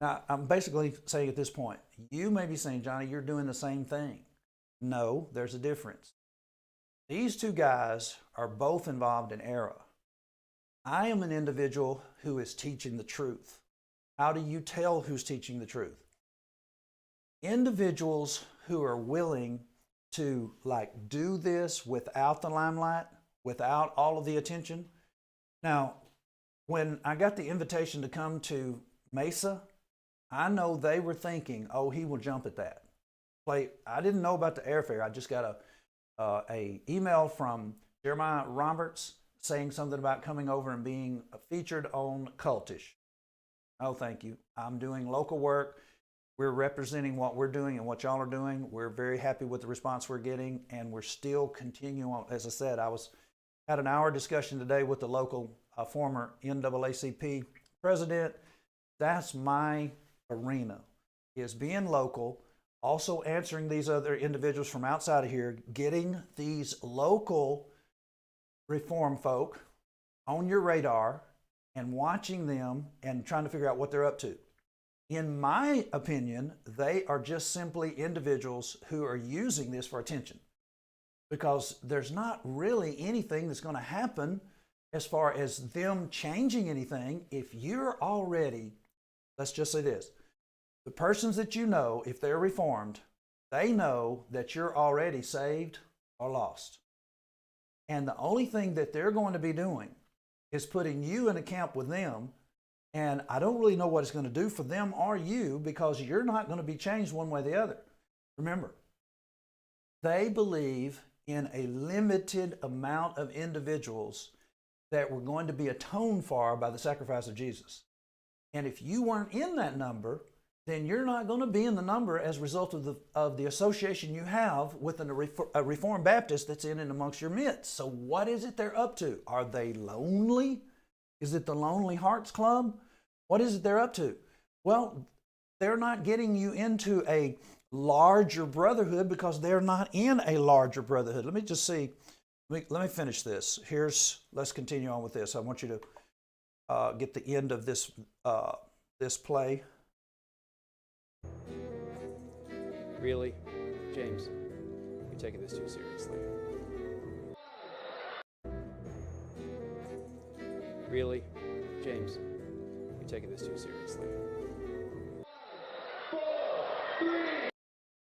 Now, I'm basically saying at this point, you may be saying, Johnny, you're doing the same thing. No, there's a difference. These two guys are both involved in error. I am an individual who is teaching the truth. How do you tell who's teaching the truth? Individuals who are willing to do this without the limelight, without all of the attention. Now, when I got the invitation to come to Mesa, I know they were thinking, oh, he will jump at that. I didn't know about the airfare. I just got a email from Jeremiah Roberts saying something about coming over and being featured on Cultish. Oh, thank you. I'm doing local work. We're representing what we're doing and what y'all are doing. We're very happy with the response we're getting, and we're still continuing on. As I said, had an hour discussion today with the local former NAACP president. That's my arena, is being local, also answering these other individuals from outside of here, getting these local reform folk on your radar and watching them and trying to figure out what they're up to. In my opinion, they are just simply individuals who are using this for attention, because there's not really anything that's going to happen as far as them changing anything if you're already, let's just say this, the persons that you know, if they're reformed, they know that you're already saved or lost. And the only thing that they're going to be doing is putting you in a camp with them. And I don't really know what it's going to do for them or you, because you're not going to be changed one way or the other. Remember, they believe in a limited amount of individuals that were going to be atoned for by the sacrifice of Jesus. And if you weren't in that number, then you're not going to be in the number as a result of the association you have with a Reformed Baptist that's in and amongst your midst. So what is it they're up to? Are they lonely? Is it the Lonely Hearts Club? What is it they're up to? Well, they're not getting you into a larger brotherhood because they're not in a larger brotherhood. Let me just see. Let me finish this. Let's continue on with this. I want you to get the end of this play. Really? James, you're taking this too seriously. Really? James, you're taking this too seriously. I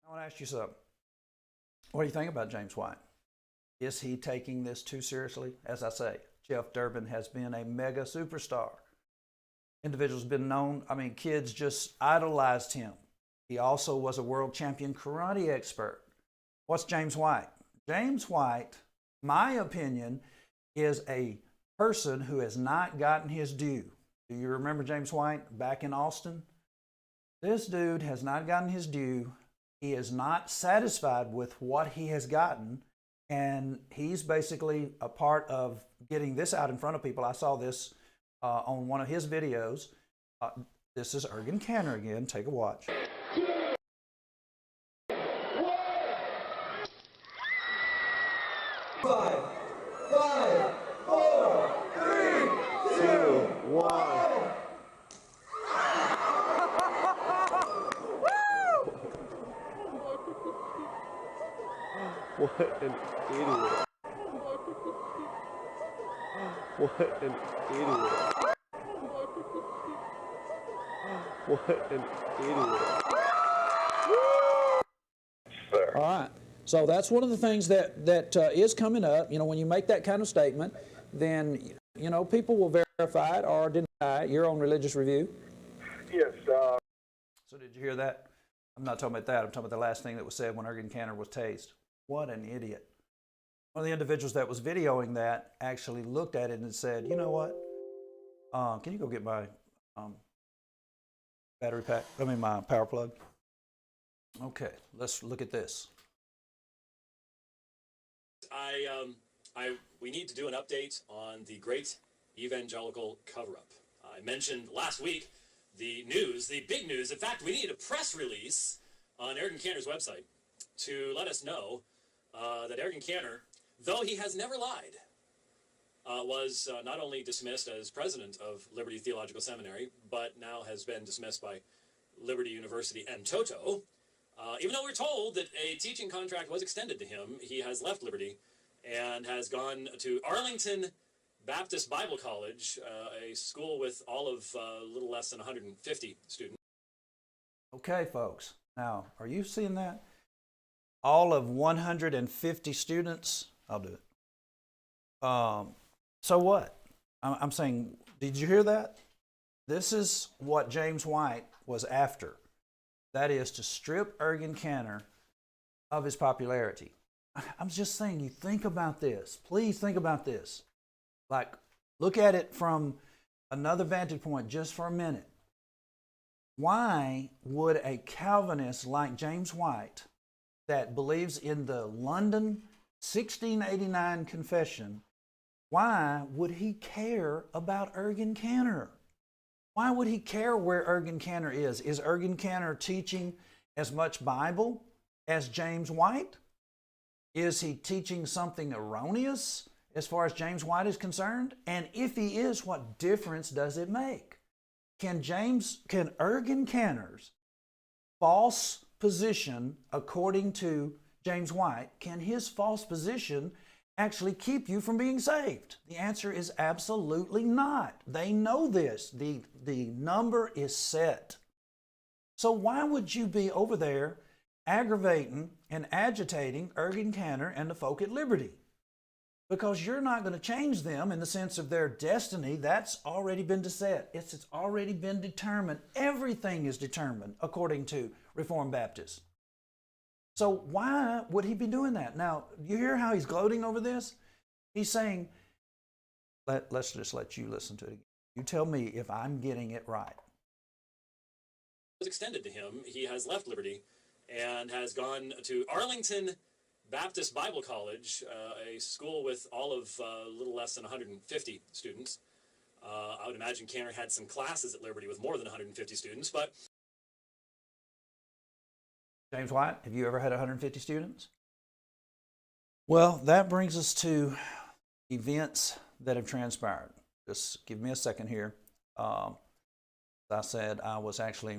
want to ask you something. What do you think about James White? Is he taking this too seriously? As I say, Jeff Durbin has been a mega superstar. Individuals been known, kids just idolized him. He also was a world champion karate expert. What's James White? James White, my opinion, is a person who has not gotten his due. Do you remember James White back in Austin? This dude has not gotten his due. He is not satisfied with what he has gotten, and he's basically a part of getting this out in front of people. I saw this on one of his videos. This is Ergen Cantor again. Take a watch. 5, 4, 3, 2, 1. What an idiot. What an idiot. What an idiot. All right. So that's one of the things that is coming up. When you make that kind of statement, then, people will verify it or deny it. Your own religious review. Yes. So did you hear that? I'm not talking about that. I'm talking about the last thing that was said when Ergen Cantor was tased. What an idiot. One of the individuals that was videoing that actually looked at it and said, you know what? Can you go get my battery pack? I mean, my power plug. Okay, let's look at this. We need to do an update on the great evangelical cover-up. I mentioned last week the big news. In fact, we need a press release on Eric Cantor's website to let us know that Eric Cantor, though he has never lied, was not only dismissed as president of Liberty Theological Seminary, but now has been dismissed by Liberty University and Toto. Even though we're told that a teaching contract was extended to him, he has left Liberty and has gone to Arlington Baptist Bible College, a school with all of a little less than 150 students. Okay, folks. Now, are you seeing that? All of 150 students? I'll do it. So what? I'm saying, did you hear that? This is what James White was after. That is to strip Ergen Cantor of his popularity. I'm just saying, you think about this. Please think about this. Like, look at it from another vantage point just for a minute. Why would a Calvinist like James White, that believes in the London 1689 Confession, why would he care about Ergen Cantor? Why would he care where Ergen Cantor is? Is Ergen Cantor teaching as much Bible as James White? Is he teaching something erroneous as far as James White is concerned? And if he is, what difference does it make? Can Ergen Cantor's false position, according to James White, can his false position actually keep you from being saved? The answer is absolutely not. They know this. The number is set. So why would you be over there aggravating and agitating Ergen Cantor and the folk at Liberty? Because you're not going to change them in the sense of their destiny. That's already been set. It's already been determined. Everything is determined according to Reformed Baptists. So why would he be doing that? Now, you hear how he's gloating over this? He's saying, let's just let you listen to it again. You tell me if I'm getting it right. Was extended to him. He has left Liberty and has gone to Arlington Baptist Bible College, a school with all of a little less than 150 students. I would imagine Cantor had some classes at Liberty with more than 150 students, but... James White, have you ever had 150 students? Well, that brings us to events that have transpired. Just give me a second here. As I said, I was actually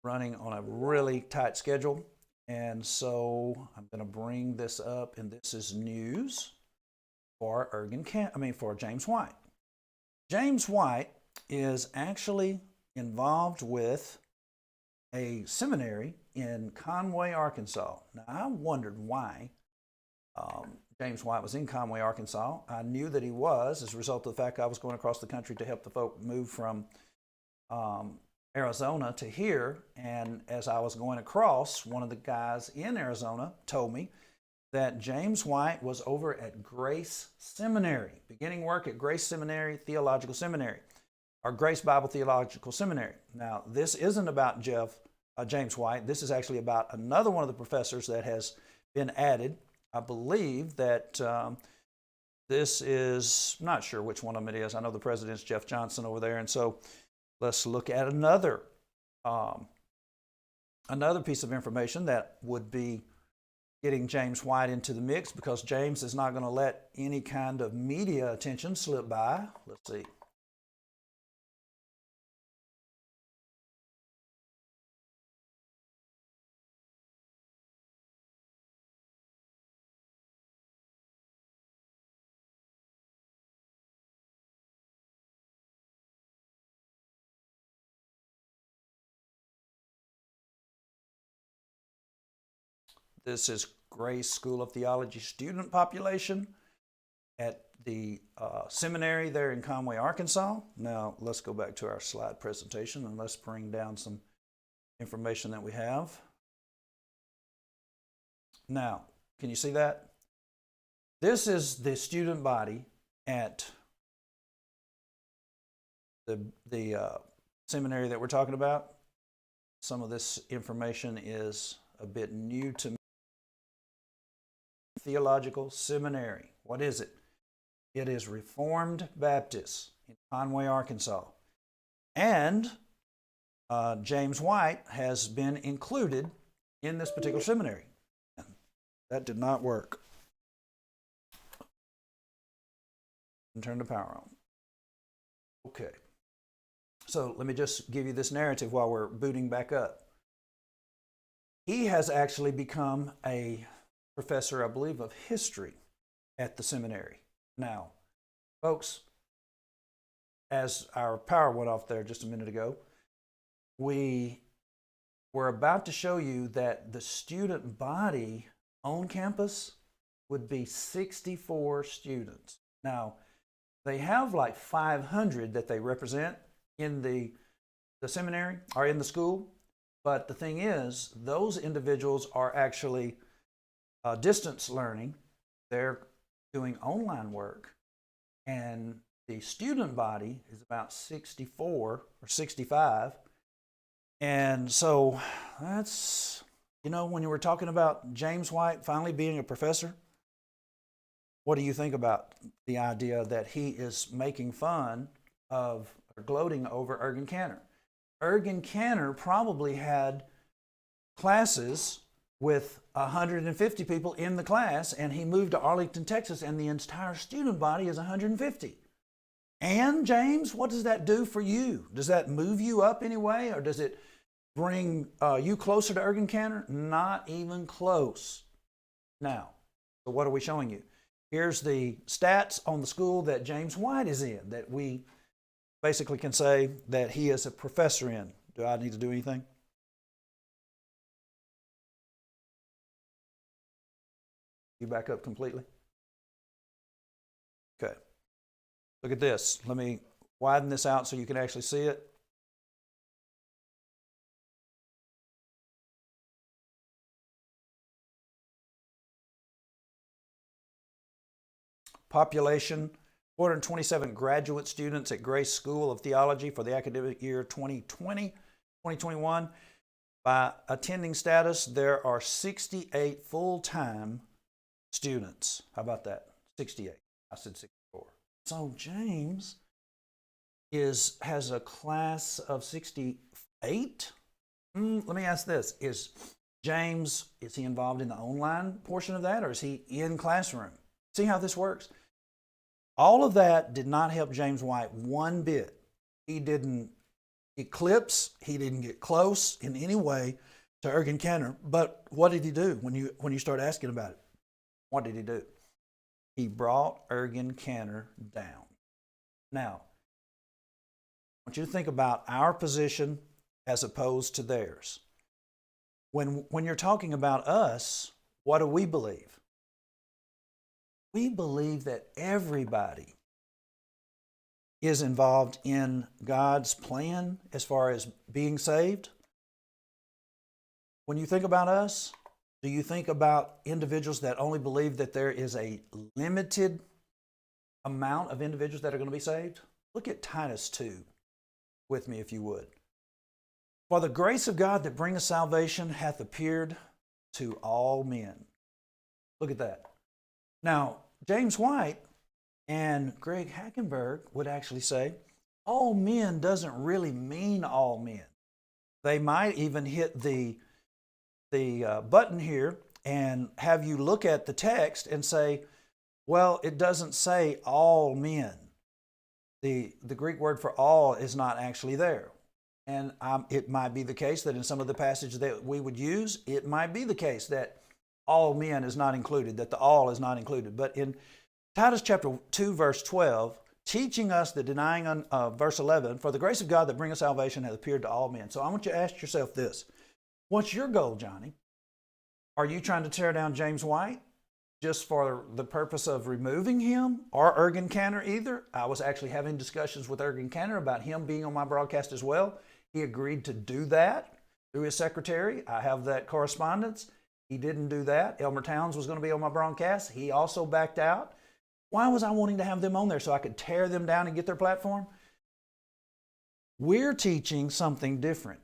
running on a really tight schedule. And so I'm going to bring this up, and this is news for for James White. James White is actually involved with a seminary in Conway, Arkansas. Now, I wondered why James White was in Conway, Arkansas. I knew that he was as a result of the fact I was going across the country to help the folk move from Arizona to here, and as I was going across, one of the guys in Arizona told me that James White was over at Grace Seminary, beginning work at Grace Seminary Theological Seminary, or Grace Bible Theological Seminary. Now, this isn't about James White. This is actually about another one of the professors that has been added. I believe that this is, I'm not sure which one of them it is. I know the president's Jeff Johnson over there, and so let's look at another piece of information that would be getting James White into the mix, because James is not going to let any kind of media attention slip by. Let's see. This is Grace School of Theology student population at the seminary there in Conway, Arkansas. Now, let's go back to our slide presentation and let's bring down some information that we have. Now, can you see that? This is the student body at the seminary that we're talking about, some of this information is a bit new to me. Theological Seminary. What is it? It is Reformed Baptist in Conway, Arkansas. And James White has been included in this particular seminary. That did not work. And turn the power on. Okay. So let me just give you this narrative while we're booting back up. He has actually become a professor, I believe, of history at the seminary. Now, folks, as our power went off there just a minute ago, we were about to show you that the student body on campus would be 64 students. Now, they have like 500 that they represent in the seminary or in the school, but the thing is, those individuals are actually distance learning. They're doing online work, and the student body is about 64 or 65. And so that's, when you were talking about James White finally being a professor, what do you think about the idea that he is making fun of or gloating over Ergen Cantor? Ergen Cantor probably had classes with 150 people in the class, and he moved to Arlington, Texas, and the entire student body is 150. And James, what does that do for you? Does that move you up anyway, or does it bring you closer to Ergen Cantor? Not even close. Now, so what are we showing you? Here's the stats on the school that James White is in, that we basically can say that he is a professor in. Do I need to do anything? You back up completely? Okay. Look at this. Let me widen this out so you can actually see it. Population, 427 graduate students at Grace School of Theology for the academic year 2020-2021. By attending status, there are 68 full-time students. How about that? 68. I said 64. So James has a class of 68? Let me ask this. Is he involved in the online portion of that, or is he in classroom? See how this works? All of that did not help James White one bit. He didn't eclipse, he didn't get close in any way to Ergen Cantor. But what did he do when you start asking about it? What did he do? He brought Ergen Cantor down. Now, I want you to think about our position as opposed to theirs. When you're talking about us, what do we believe? We believe that everybody is involved in God's plan as far as being saved. When you think about us, do you think about individuals that only believe that there is a limited amount of individuals that are going to be saved? Look at Titus 2 with me, if you would. For the grace of God that bringeth salvation hath appeared to all men. Look at that. Now, James White and Greg Hackenberg would actually say, all men doesn't really mean all men. They might even hit the button here and have you look at the text and say, well, it doesn't say all men. The Greek word for all is not actually there. And it might be the case that in some of the passages that we would use, it might be the case that all men is not included, that the all is not included. But in Titus chapter 2, verse 12, teaching us the denying, verse 11, for the grace of God that bringeth salvation hath appeared to all men. So I want you to ask yourself this. What's your goal, Johnny? Are you trying to tear down James White just for the purpose of removing him, or Ergen Cantor either? I was actually having discussions with Ergen Cantor about him being on my broadcast as well. He agreed to do that through his secretary. I have that correspondence. He didn't do that. Elmer Towns was going to be on my broadcast. He also backed out. Why was I wanting to have them on there? So I could tear them down and get their platform? We're teaching something different.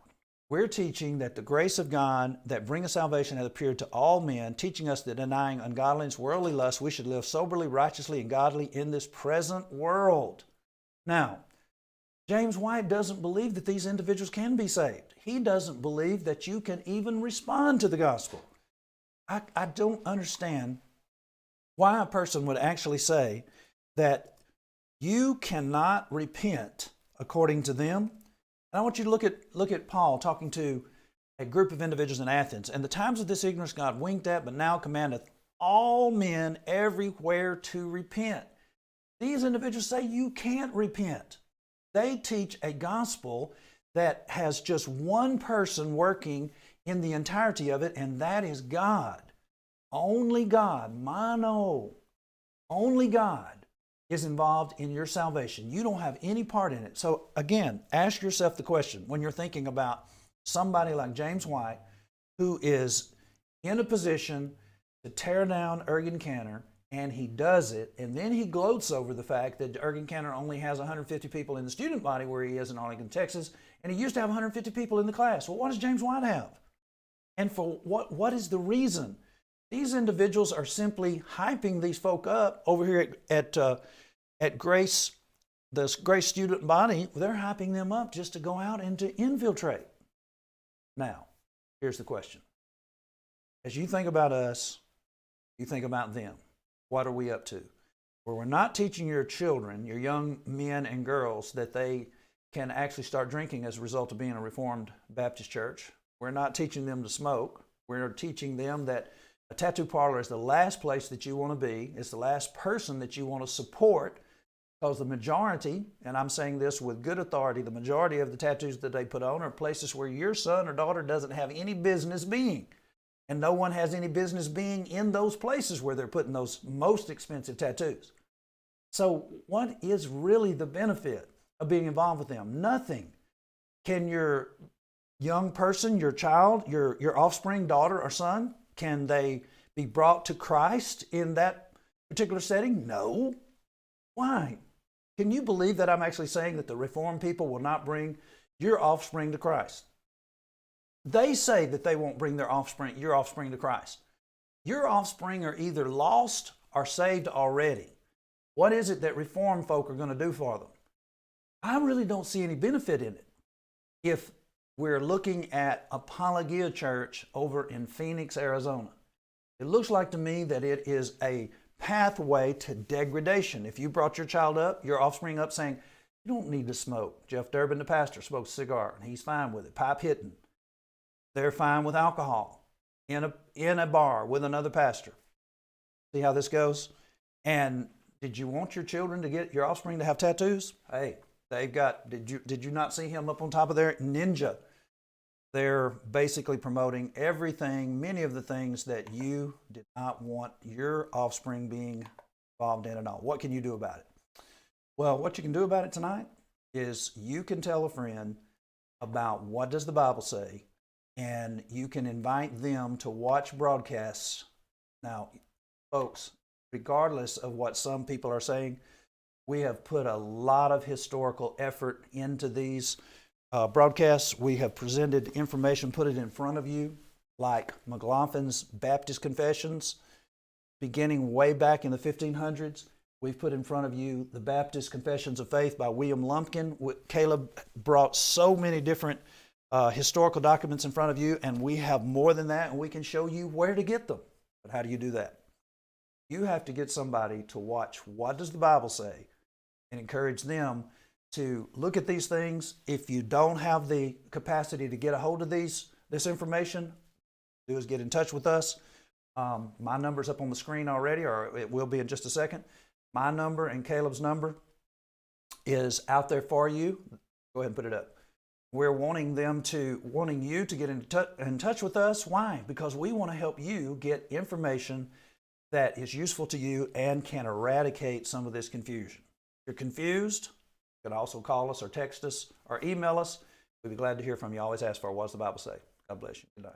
We're teaching that the grace of God that bringeth salvation hath appeared to all men, teaching us that denying ungodliness, worldly lust, we should live soberly, righteously, and godly in this present world. Now, James White doesn't believe that these individuals can be saved. He doesn't believe that you can even respond to the gospel. I don't understand why a person would actually say that you cannot repent according to them. And I want you to look at Paul talking to a group of individuals in Athens. And the times of this ignorance God winked at, but now commandeth all men everywhere to repent. These individuals say you can't repent. They teach a gospel that has just one person working in the entirety of it, and that is God. Only God, mono, only God is involved in your salvation. You don't have any part in it. So again, ask yourself the question when you're thinking about somebody like James White, who is in a position to tear down Ergen Cantor, and he does it, and then he gloats over the fact that Ergen Cantor only has 150 people in the student body where he is in Arlington, Texas, and he used to have 150 people in the class. Well, what does James White have? And for what is the reason? These individuals are simply hyping these folk up over here at Grace, this Grace student body. They're hyping them up just to go out and to infiltrate. Now, here's the question. As you think about us, you think about them. What are we up to? Well, we're not teaching your children, your young men and girls, that they can actually start drinking as a result of being a Reformed Baptist church. We're not teaching them to smoke. We're teaching them that a tattoo parlor is the last place that you want to be. It's the last person that you want to support, because the majority, and I'm saying this with good authority, the majority of the tattoos that they put on are places where your son or daughter doesn't have any business being. And no one has any business being in those places where they're putting those most expensive tattoos. So what is really the benefit of being involved with them? Nothing. Can your young person, your child, your offspring, daughter or son, can they be brought to Christ in that particular setting? No. Why? Can you believe that I'm actually saying that the Reformed people will not bring your offspring to Christ? They say that they won't bring your offspring to Christ. Your offspring are either lost or saved already. What is it that Reformed folk are going to do for them? I really don't see any benefit in it. If we're looking at Apologia Church over in Phoenix, Arizona, it looks like to me that it is a pathway to degradation. If you brought your offspring up saying, you don't need to smoke. Jeff Durbin, the pastor, smokes a cigar and he's fine with it. Pipe hitting. They're fine with alcohol in a bar with another pastor. See how this goes? And did you want your children to get your offspring to have tattoos? Hey, they've got, did you not see him up on top of their ninja? They're basically promoting everything, many of the things that you did not want your offspring being involved in at all. What can you do about it? Well, what you can do about it tonight is you can tell a friend about what does the Bible say, and you can invite them to watch broadcasts. Now, folks, regardless of what some people are saying, we have put a lot of historical effort into these broadcasts. We have presented information, put it in front of you, like McLaughlin's Baptist Confessions, beginning way back in the 1500s. We've put in front of you the Baptist Confessions of Faith by William Lumpkin. Caleb brought so many different historical documents in front of you, and we have more than that, and we can show you where to get them. But how do you do that? You have to get somebody to watch what does the Bible say and encourage them to look at these things. If you don't have the capacity to get a hold of this information, do is get in touch with us. My number's up on the screen already, or it will be in just a second. My number and Caleb's number is out there for you. Go ahead and put it up. We're wanting you to get in touch with us. Why? Because we want to help you get information that is useful to you and can eradicate some of this confusion. If you're confused, you can also call us or text us or email us. We'd be glad to hear from you. Always ask for what does the Bible say. God bless you. Good night.